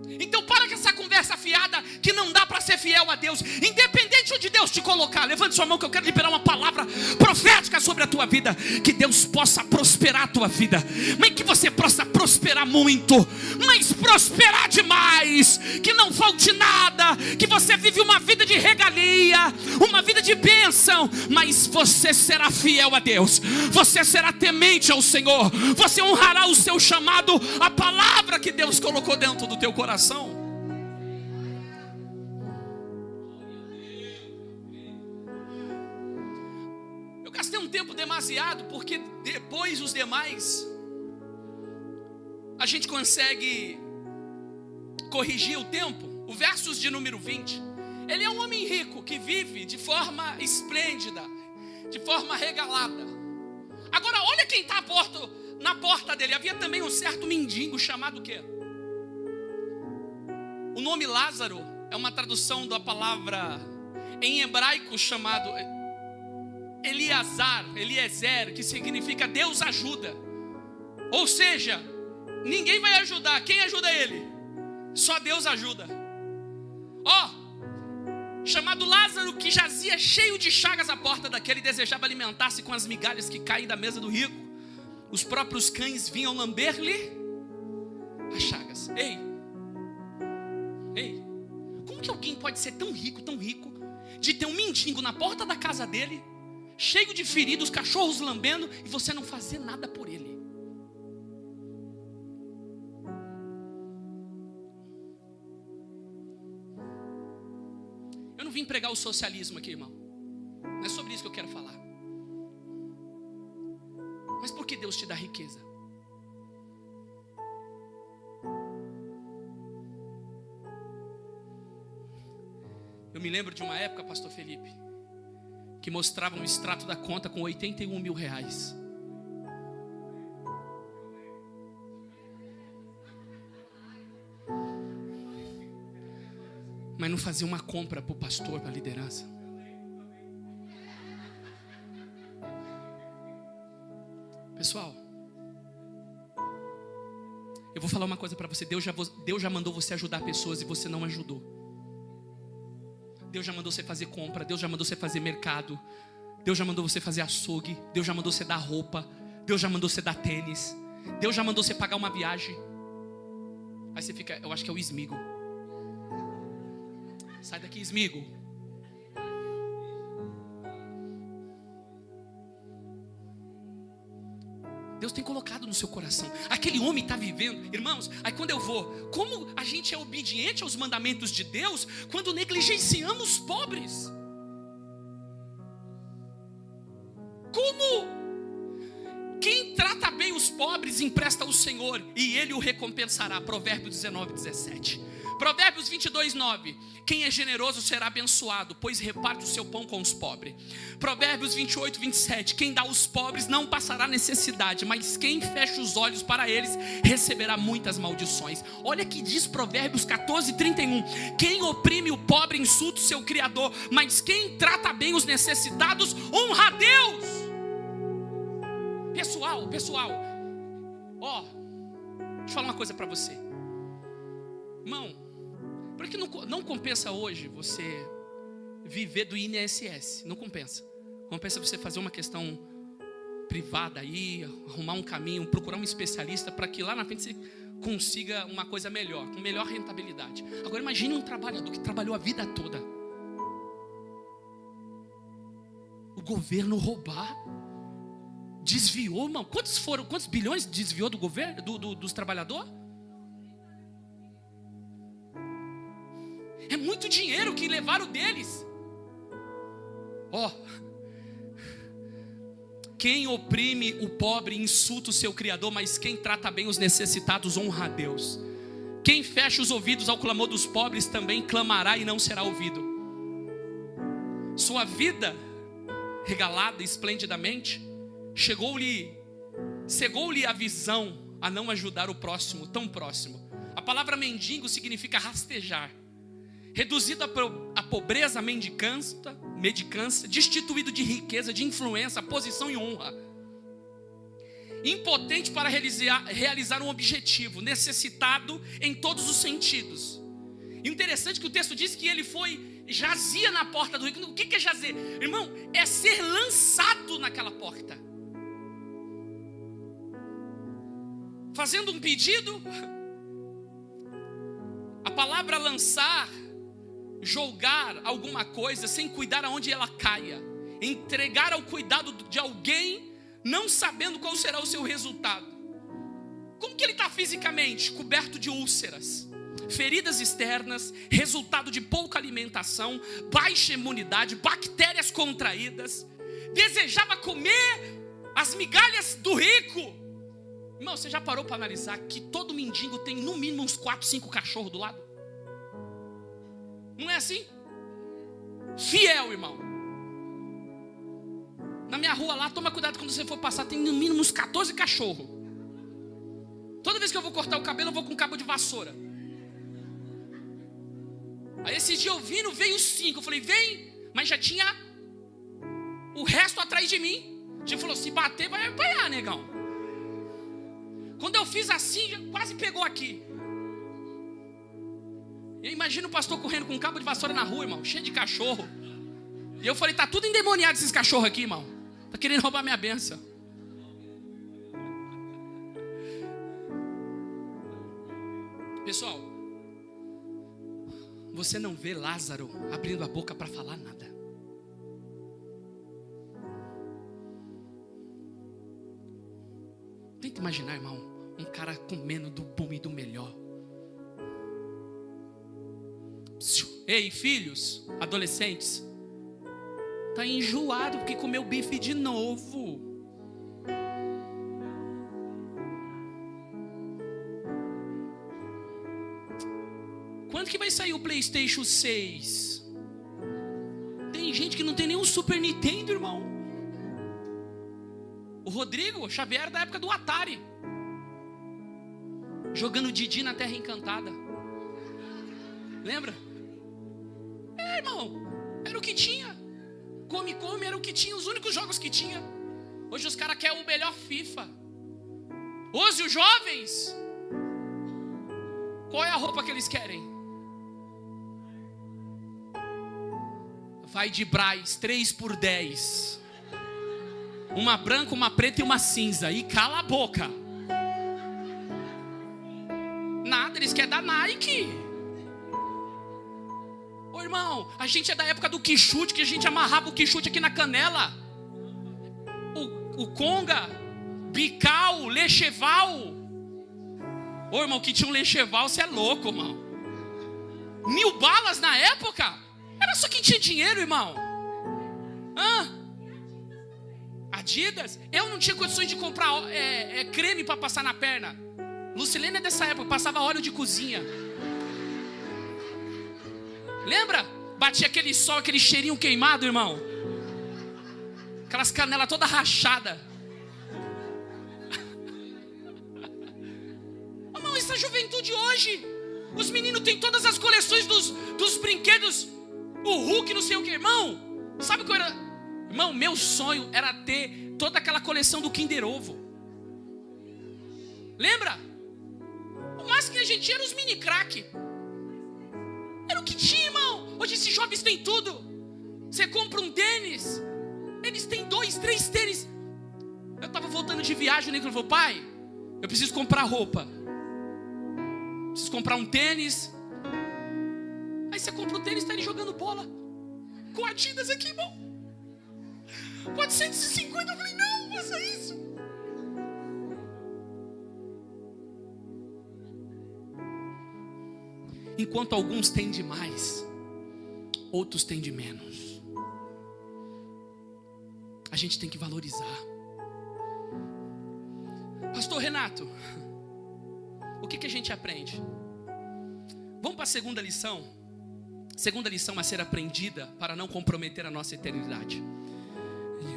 Então para com essa conversa conversa fiada que não dá para ser fiel a Deus. Independente onde Deus te colocar, levante sua mão que eu quero liberar uma palavra profética sobre a tua vida. Que Deus possa prosperar a tua vida, mas que você possa prosperar muito, mas prosperar demais, que não falte nada, que você vive uma vida de regalia, uma vida de bênção, mas você será fiel a Deus, você será temente ao Senhor, você honrará o seu chamado, a palavra que Deus colocou dentro do teu coração. Eu gastei um tempo demasiado, porque depois os demais a gente consegue corrigir o tempo. O versos de número 20, ele é um homem rico que vive de forma esplêndida, de forma regalada. Agora olha quem está na porta dele. Havia também um certo mendigo chamado o quê? O nome Lázaro é uma tradução da palavra em hebraico chamado Eliezer, que significa Deus ajuda. Ou seja, ninguém vai ajudar. Quem ajuda ele? Só Deus ajuda. Chamado Lázaro, que jazia cheio de chagas à porta daquele, desejava alimentar-se com as migalhas que caem da mesa do rico. Os próprios cães vinham lamber-lhe as chagas. Ei, como que alguém pode ser tão rico, de ter um mendigo na porta da casa dele, cheio de feridos, cachorros lambendo, e você não fazer nada por ele? Eu não vim pregar o socialismo aqui, irmão. Não é sobre isso que eu quero falar. Mas por que Deus te dá riqueza? Eu me lembro de uma época, pastor Felipe, que mostrava um extrato da conta com 81 mil reais. Mas não fazia uma compra para o pastor, para a liderança. Pessoal, eu vou falar uma coisa para você. Deus já mandou você ajudar pessoas e você não ajudou. Deus já mandou você fazer compra, Deus já mandou você fazer mercado, Deus já mandou você fazer açougue, Deus já mandou você dar roupa, Deus já mandou você dar tênis, Deus já mandou você pagar uma viagem. Aí você fica, eu acho que é o esmigo. Sai daqui, esmigo. Deus tem colocado no seu coração. Aquele homem está vivendo, irmãos. Aí quando eu vou, como a gente é obediente aos mandamentos de Deus quando negligenciamos os pobres? Como? Quem trata bem os pobres empresta ao Senhor e Ele o recompensará. Provérbios 19:17. Provérbios 22:9. Quem é generoso será abençoado, pois reparte o seu pão com os pobres. Provérbios 28:27. Quem dá aos pobres não passará necessidade, mas quem fecha os olhos para eles receberá muitas maldições. Olha que diz Provérbios 14:31. Quem oprime o pobre insulta o seu Criador, mas quem trata bem os necessitados honra a Deus. Pessoal, deixa eu falar uma coisa para você. Irmão, por que não compensa hoje você viver do INSS? Não compensa. Compensa você fazer uma questão privada aí, arrumar um caminho, procurar um especialista para que lá na frente você consiga uma coisa melhor, com melhor rentabilidade. Agora imagine um trabalhador que trabalhou a vida toda. O governo roubar, desviou, irmão. Quantos bilhões desviou do governo, dos trabalhadores? É muito dinheiro que levaram deles. Quem oprime o pobre insulta o seu Criador, mas quem trata bem os necessitados honra a Deus. Quem fecha os ouvidos ao clamor dos pobres também clamará e não será ouvido. Sua vida regalada esplendidamente cegou-lhe a visão a não ajudar o próximo, tão próximo. A palavra mendigo significa rastejar. Reduzido à pobreza, à mendicância, destituído de riqueza, de influência, posição e honra. Impotente para realizar um objetivo, necessitado em todos os sentidos. Interessante que o texto diz que ele jazia na porta do rico. O que é jazer? Irmão, é ser lançado naquela porta. Fazendo um pedido. A palavra lançar, jogar alguma coisa sem cuidar aonde ela caia. Entregar ao cuidado de alguém, não sabendo qual será o seu resultado. Como que ele está fisicamente? Coberto de úlceras, feridas externas, resultado de pouca alimentação, baixa imunidade, bactérias contraídas. Desejava comer as migalhas do rico. Irmão, você já parou para analisar que todo mendigo tem no mínimo uns 4, 5 cachorros do lado? Não é assim? Fiel, irmão. Na minha rua lá, toma cuidado quando você for passar, tem no mínimo uns 14 cachorros. Toda vez que eu vou cortar o cabelo, eu vou com cabo de vassoura. Aí esses dias eu vindo, veio 5. Eu falei, vem, mas já tinha o resto atrás de mim. A gente falou, se bater vai apanhar, negão. Quando eu fiz assim, já quase pegou aqui. Eu imagino o pastor correndo com um cabo de vassoura na rua, irmão, cheio de cachorro. E eu falei, tá tudo endemoniado esses cachorros aqui, irmão. Tá querendo roubar minha bênção. Pessoal, você não vê Lázaro abrindo a boca para falar nada. Tenta imaginar, irmão, um cara comendo do bom e do melhor. Ei, filhos, adolescentes, tá enjoado porque comeu bife de novo. Quando que vai sair o PlayStation 6? Tem gente que não tem nenhum Super Nintendo, irmão. O Rodrigo Xavier é da época do Atari, jogando Didi na Terra Encantada. Lembra? Irmão, era o que tinha. Come era o que tinha, os únicos jogos que tinha. Hoje os caras querem o melhor FIFA. Hoje os jovens, qual é a roupa que eles querem? Vai de Braz, 3x10. Uma branca, uma preta e uma cinza. E cala a boca. Nada, eles querem da Nike. Ô irmão, a gente é da época do quichute, que a gente amarrava o quichute aqui na canela. O conga, bical, lecheval. Ô irmão, que tinha um lecheval, você é louco, irmão. 1000 balas na época? Era só quem tinha dinheiro, irmão. Adidas? Eu não tinha condições de comprar creme para passar na perna. Lucilene é dessa época, passava óleo de cozinha. Lembra? Batia aquele sol, aquele cheirinho queimado, irmão. Aquelas canelas toda rachada. Irmão, isso é a juventude hoje. Os meninos têm todas as coleções dos brinquedos. O Hulk, não sei o que, irmão. Sabe qual era? Irmão, meu sonho era ter toda aquela coleção do Kinder Ovo. Lembra? O máximo que a gente tinha era os mini crack. Era o que tinha, irmão. Hoje esses jovens têm tudo. Você compra um tênis, eles têm 2, 3 tênis. Eu estava voltando de viagem, ele falou, pai, eu preciso comprar roupa. Preciso comprar um tênis. Aí você compra o tênis, está ele jogando bola com Adidas aqui, irmão. 450, eu falei, não, faça isso. Enquanto alguns têm de mais, outros têm de menos. A gente tem que valorizar. Pastor Renato, o que a gente aprende? Vamos para a segunda lição. Segunda lição a ser aprendida para não comprometer a nossa eternidade.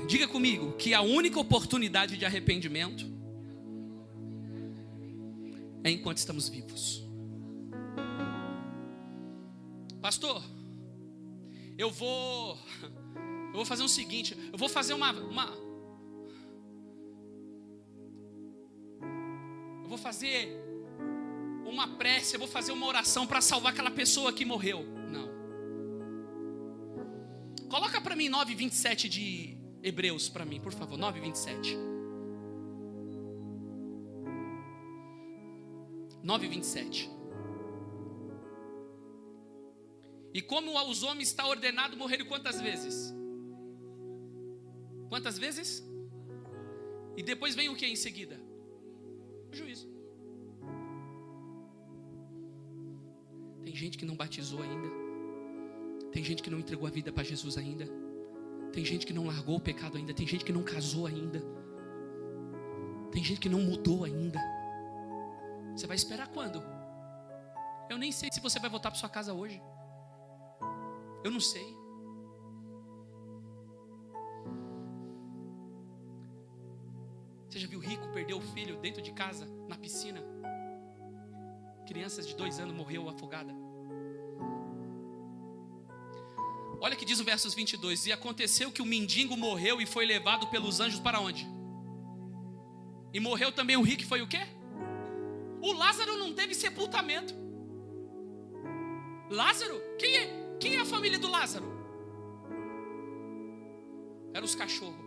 Diga comigo que a única oportunidade de arrependimento é enquanto estamos vivos. Pastor, eu vou fazer o seguinte, eu vou fazer eu vou fazer uma prece, eu vou fazer uma oração para salvar aquela pessoa que morreu. Não. Coloca para mim 9:27 de Hebreus para mim, por favor, 9:27. 9:27. E como aos homens está ordenado morrer quantas vezes? Quantas vezes? E depois vem o que em seguida? O juízo. Tem gente que não batizou ainda. Tem gente que não entregou a vida para Jesus ainda. Tem gente que não largou o pecado ainda. Tem gente que não casou ainda. Tem gente que não mudou ainda. Você vai esperar quando? Eu nem sei se você vai voltar para sua casa hoje. Eu não sei. Você já viu rico perder o filho dentro de casa, na piscina? Crianças de 2 anos morreu afogada. Olha que diz o versos 22. E aconteceu que o mendigo morreu e foi levado pelos anjos para onde? E morreu também o rico, foi o quê? O Lázaro não teve sepultamento. Lázaro? Quem é a família do Lázaro? Eram os cachorros.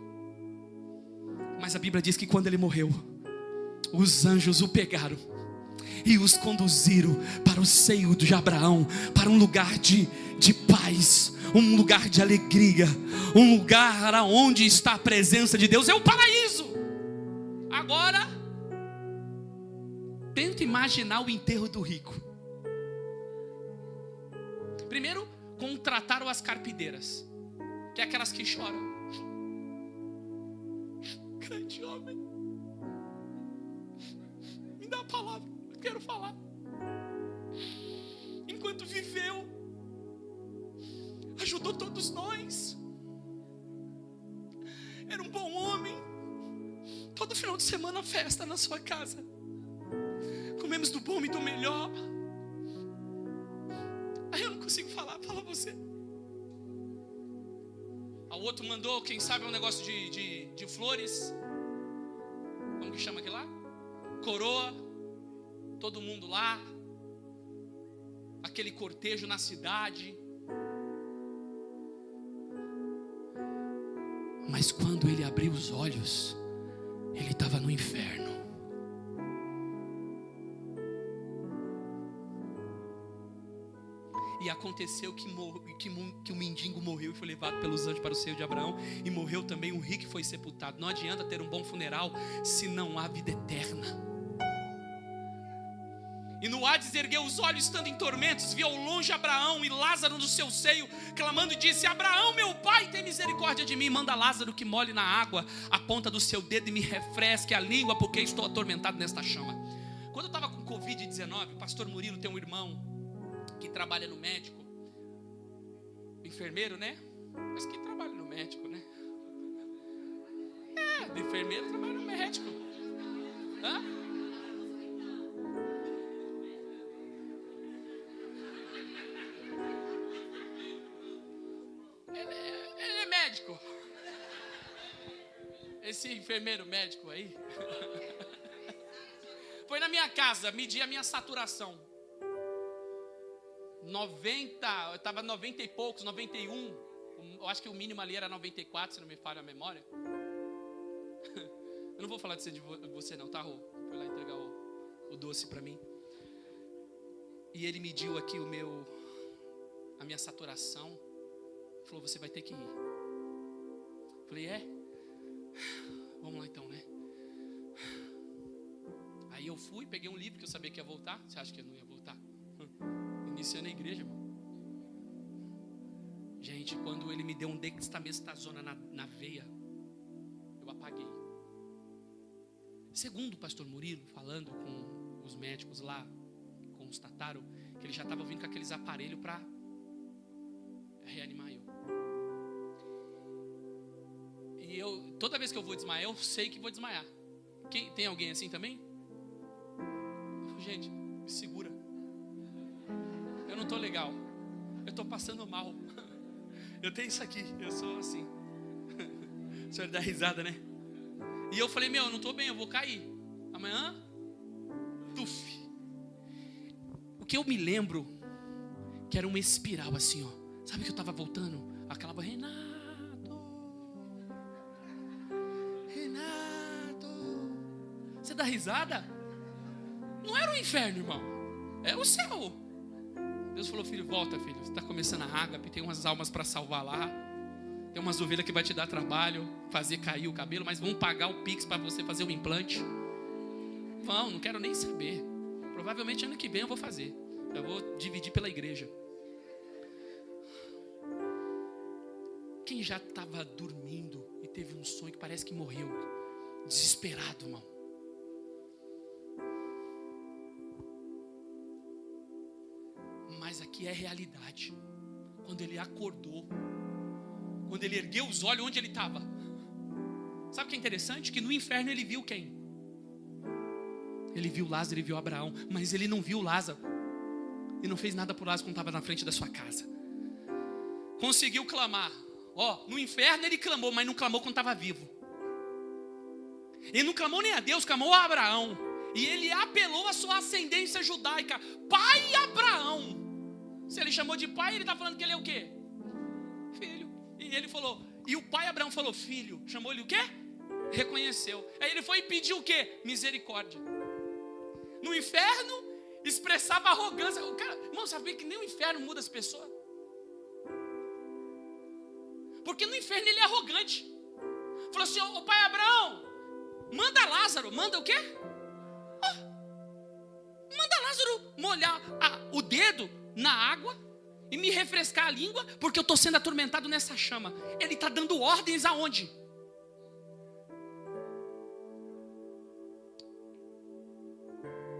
Mas a Bíblia diz que quando ele morreu, os anjos o pegaram e os conduziram para o seio de Abraão, para um lugar de paz, um lugar de alegria, um lugar onde está a presença de Deus, é o paraíso. Agora, tenta imaginar o enterro do rico. Primeiro, contrataram as carpideiras, que é aquelas que choram. Grande homem, me dá a palavra, eu quero falar. Enquanto viveu, ajudou todos nós, era um bom homem. Todo final de semana festa na sua casa, comemos do bom e do melhor. Aí eu não consigo falar, fala você. O outro mandou, quem sabe, um negócio de flores. Como que chama aquilo lá? Coroa. Todo mundo lá. Aquele cortejo na cidade. Mas quando ele abriu os olhos, ele estava no inferno. E aconteceu que o mendigo morreu e foi levado pelos anjos para o seio de Abraão. E morreu também o rico que foi sepultado. Não adianta ter um bom funeral se não há vida eterna. E no Hades ergueu os olhos, estando em tormentos, viu ao longe Abraão e Lázaro no seu seio, clamando e disse: Abraão, meu pai, tem misericórdia de mim. Manda Lázaro que molhe na água a ponta do seu dedo e me refresque a língua, porque estou atormentado nesta chama. Quando eu estava com Covid-19, o pastor Murilo tem um irmão que trabalha no médico, enfermeiro, né? Mas que trabalha no médico, né? De enfermeiro trabalha no médico. Hã? Ele é médico. Esse enfermeiro médico aí foi na minha casa medir a minha saturação. 90, eu estava 90 e poucos, 91. Eu acho que o mínimo ali era 94, se não me falha a memória. Eu não vou falar de você não, tá, Rô? Foi lá entregar o doce para mim. E ele mediu aqui a minha saturação. Falou: você vai ter que ir. Falei: é? Vamos lá então, né? Aí eu fui, peguei um livro que eu sabia que ia voltar. Você acha que eu não ia voltar? Iniciando a igreja, irmão. Gente, quando ele me deu um dexametasona na veia, eu apaguei. Segundo o pastor Murilo, falando com os médicos lá, constataram que ele já estava vindo com aqueles aparelhos para reanimar eu. E toda vez que eu vou desmaiar, eu sei que vou desmaiar. Tem alguém assim também? Gente, me segura. Eu não estou legal. Eu estou passando mal. Eu tenho isso aqui. Eu sou assim. O senhor dá risada, né? E eu falei: eu não estou bem, eu vou cair. Amanhã, tuf. que eu me lembro que era uma espiral assim, ó. Sabe que eu estava voltando? Aquela voz, Renato. Você dá risada? Não era o inferno, irmão. Era o céu. Deus falou, filho, volta, filho. Você está começando a ágape, tem umas almas para salvar lá. Tem umas ovelhas que vai te dar trabalho, fazer cair o cabelo, mas vão pagar o Pix para você fazer o implante. Não quero nem saber. Provavelmente ano que vem eu vou fazer. Eu vou dividir pela igreja. Quem já estava dormindo e teve um sonho que parece que morreu, desesperado, irmão. Mas aqui é realidade. Quando ele acordou, quando ele ergueu os olhos, onde ele estava? Sabe o que é interessante? Que no inferno ele viu quem? Ele viu Lázaro, ele viu Abraão, mas ele não viu Lázaro. E não fez nada por Lázaro quando estava na frente da sua casa. Conseguiu clamar. No inferno ele clamou, mas não clamou quando estava vivo. Ele não clamou nem a Deus, clamou a Abraão. E ele apelou a sua ascendência judaica. Pai Abraão. Se ele chamou de pai, ele está falando que ele é o quê? Filho. E ele falou, e o pai Abraão falou, filho. Chamou ele o quê? Reconheceu. Aí ele foi e pediu o quê? Misericórdia. No inferno, expressava arrogância. O cara, irmão, sabia que nem o inferno muda as pessoas? Porque no inferno ele é arrogante. Falou assim, ô pai Abraão, manda Lázaro. Manda o quê? Manda Lázaro molhar o dedo na água e me refrescar a língua, porque eu estou sendo atormentado nessa chama. Ele está dando ordens aonde?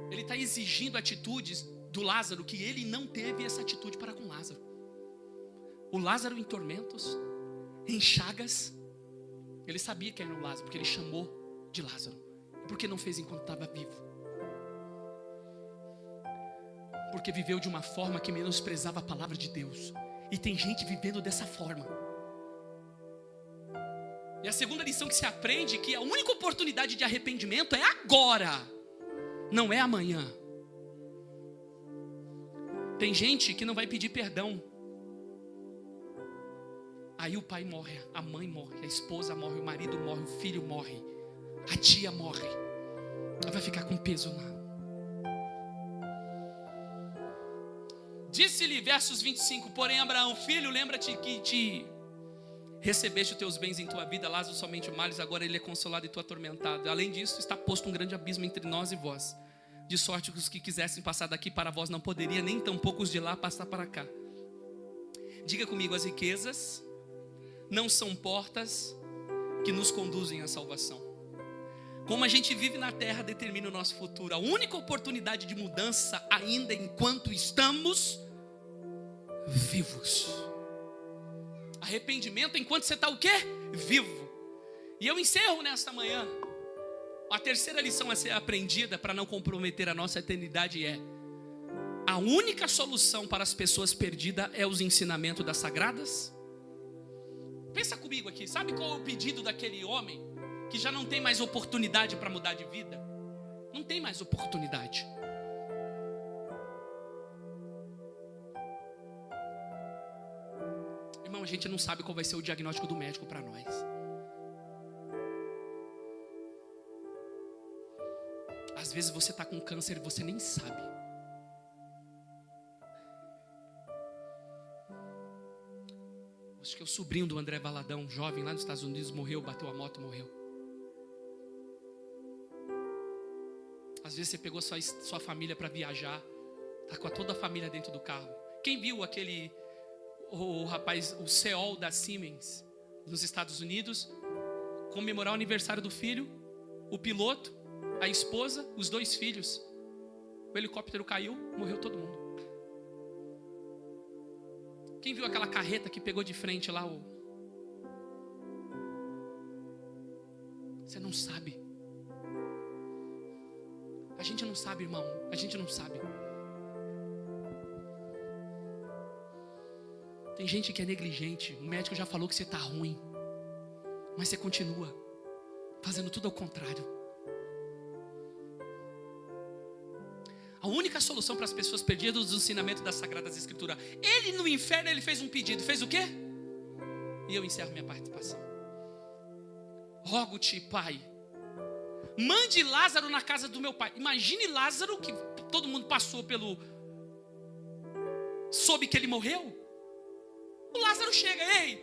Ele está exigindo atitudes do Lázaro, que ele não teve essa atitude para com Lázaro. O Lázaro em tormentos, em chagas, ele sabia que era o Lázaro, porque ele chamou de Lázaro. Por que não fez enquanto estava vivo? Porque viveu de uma forma que menosprezava a palavra de Deus. E tem gente vivendo dessa forma. E a segunda lição que se aprende é que a única oportunidade de arrependimento é agora, não é amanhã. Tem gente que não vai pedir perdão. Aí o pai morre, a mãe morre, a esposa morre, o marido morre, o filho morre, a tia morre. Ela vai ficar com peso lá. Disse-lhe, versos 25, porém Abraão, filho, lembra-te que te recebeste os teus bens em tua vida, Lázaro somente males, agora ele é consolado e tu atormentado. Além disso, está posto um grande abismo entre nós e vós, de sorte que os que quisessem passar daqui para vós não poderia, nem tampouco os de lá passar para cá. Diga comigo, as riquezas não são portas que nos conduzem à salvação. Como a gente vive na terra determina o nosso futuro. A única oportunidade de mudança ainda enquanto estamos vivos. Arrependimento enquanto você está o quê? Vivo. E eu encerro nesta manhã. A terceira lição a ser aprendida para não comprometer a nossa eternidade é: a única solução para as pessoas perdidas é os ensinamentos das sagradas. Pensa comigo aqui, sabe qual é o pedido daquele homem que já não tem mais oportunidade para mudar de vida? Não tem mais oportunidade. Irmão, a gente não sabe qual vai ser o diagnóstico do médico para nós. Às vezes você está com câncer e você nem sabe. Acho que é o sobrinho do André Valadão, jovem lá nos Estados Unidos, morreu, bateu a moto e morreu. Às vezes você pegou sua família para viajar, está com toda a família dentro do carro. Quem viu o rapaz, o CEO da Siemens, nos Estados Unidos, comemorar o aniversário do filho, o piloto, a esposa, os 2 filhos. O helicóptero caiu, morreu todo mundo. Quem viu aquela carreta que pegou de frente lá? Você não sabe. A gente não sabe, irmão. A gente não sabe. Tem gente que é negligente. O médico já falou que você está ruim, mas você continua fazendo tudo ao contrário. A A única solução para as pessoas perdidas dos ensinamentos das Sagradas Escrituras. Ele no inferno, ele fez um pedido. Fez o quê? E eu encerro minha participação. Rogo-te, Pai, mande Lázaro na casa do meu pai. Imagine Lázaro, que todo mundo passou soube que ele morreu. O Lázaro chega, ei,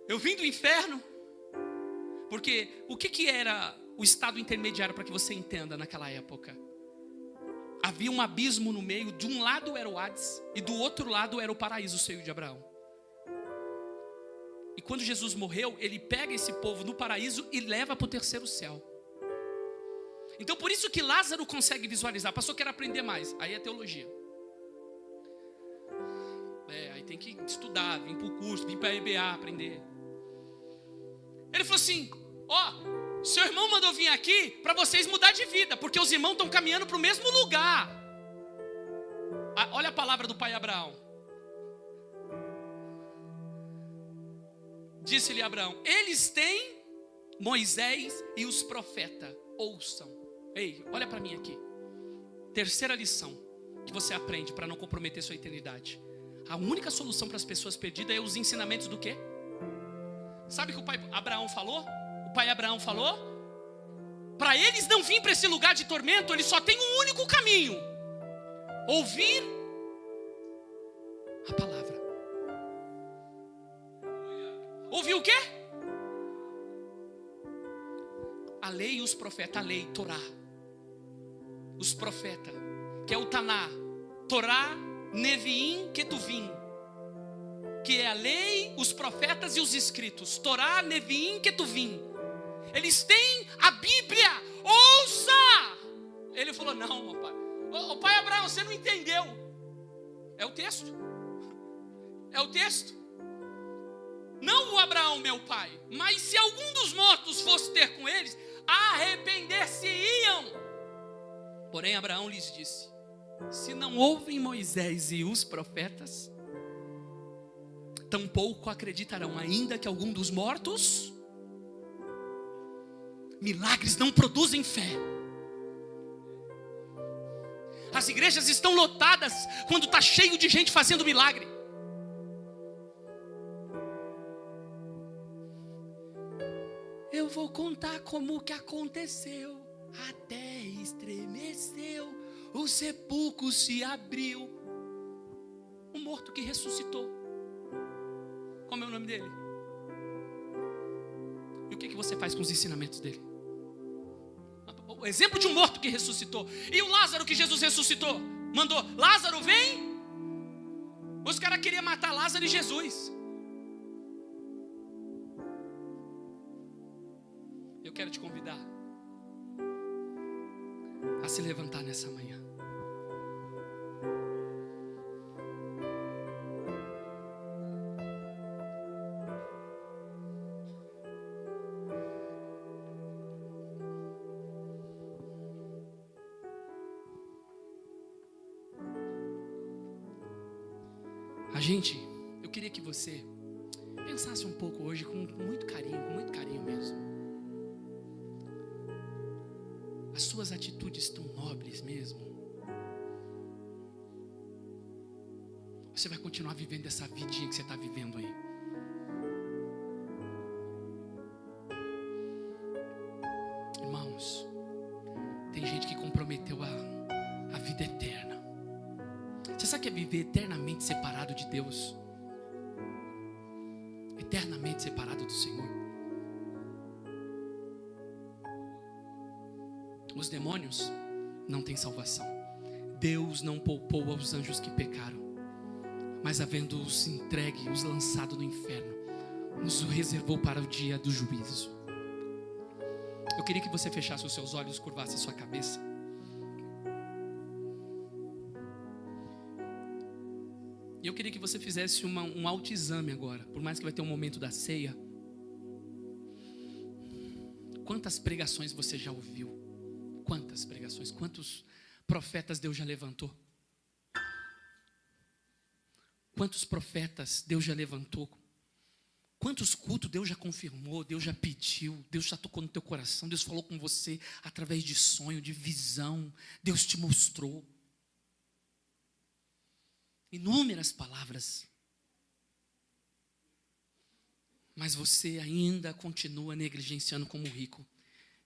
eu vim do inferno. Porque o que era o estado intermediário, para que você entenda, naquela época? Havia um abismo no meio. De um lado era o Hades e do outro lado era o paraíso, o seio de Abraão. E quando Jesus morreu, ele pega esse povo no paraíso e leva para o terceiro céu. Então por isso que Lázaro consegue visualizar. Pastor, quer aprender mais. Aí é teologia. Aí tem que estudar, vir para o curso, vir para a EBA aprender. Ele falou assim, seu irmão mandou vir aqui para vocês mudar de vida, porque os irmãos estão caminhando para o mesmo lugar. Olha a palavra do pai Abraão. Disse-lhe Abraão, eles têm Moisés e os profetas, ouçam. Ei, olha para mim aqui. Terceira lição que você aprende para não comprometer sua eternidade. A única solução para as pessoas perdidas é os ensinamentos do quê? Sabe o que o pai Abraão falou? O pai Abraão falou, para eles não vir para esse lugar de tormento, eles só têm um único caminho: ouvir a palavra. Ouvir o quê? A lei e os profetas. A lei, Torá. Os profetas, que é o Taná. Torá, Neviim, Ketuvim, que é a lei, os profetas e os escritos. Torá, Neviim, Ketuvim. Eles têm a Bíblia. Ouça! Ele falou, não, pai. O pai Abraão, você não entendeu. É o texto. É o texto. Não o Abraão, meu pai, mas se algum dos mortos fosse ter com eles, arrepender-se-iam. Porém Abraão lhes disse, se não ouvem Moisés e os profetas, tampouco acreditarão, ainda que algum dos mortos. Milagres não produzem fé. As igrejas estão lotadas quando está cheio de gente fazendo milagre. Eu vou contar como que aconteceu. Até estremeceu, o sepulcro se abriu. Um morto que ressuscitou. Como é o nome dele? E o que você faz com os ensinamentos dele? O exemplo de um morto que ressuscitou. E o Lázaro que Jesus ressuscitou? Mandou, Lázaro vem. Os caras queriam matar Lázaro e Jesus. Eu quero te convidar a se levantar nessa manhã. Eu queria que você pensasse um pouco hoje com muito carinho mesmo. As suas atitudes tão nobres mesmo. Você vai continuar vivendo essa vidinha que você está vivendo aí? Irmãos, tem gente que comprometeu a vida eterna. Você sabe o que é viver eternamente separado de Deus? Eternamente separado do Senhor. Os demônios não têm salvação. Deus não poupou aos anjos que pecaram, mas havendo-os entregue, os lançado no inferno, nos reservou para o dia do juízo. Eu queria que você fechasse os seus olhos, curvasse a sua cabeça. E eu queria que você fizesse um autoexame agora, por mais que vai ter um momento da ceia. Quantas pregações você já ouviu? Quantas pregações? Quantos profetas Deus já levantou? Quantos profetas Deus já levantou? Quantos cultos Deus já confirmou? Deus já pediu? Deus já tocou no teu coração? Deus falou com você através de sonho, de visão? Deus te mostrou? inúmeras palavras. Mas você ainda continua negligenciando como rico,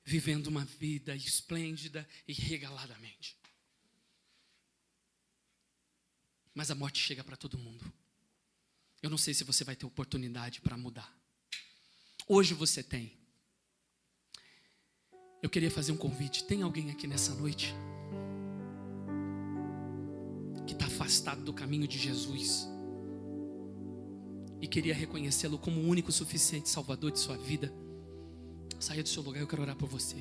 vivendo uma vida esplêndida e regaladamente. Mas a morte chega para todo mundo. Eu não sei se você vai ter oportunidade para mudar. Hoje você tem. Eu queria fazer um convite. Tem alguém aqui nessa noite que está afastado do caminho de Jesus e queria reconhecê-lo como o único, suficiente Salvador de sua vida? Saia do seu lugar, eu quero orar por você.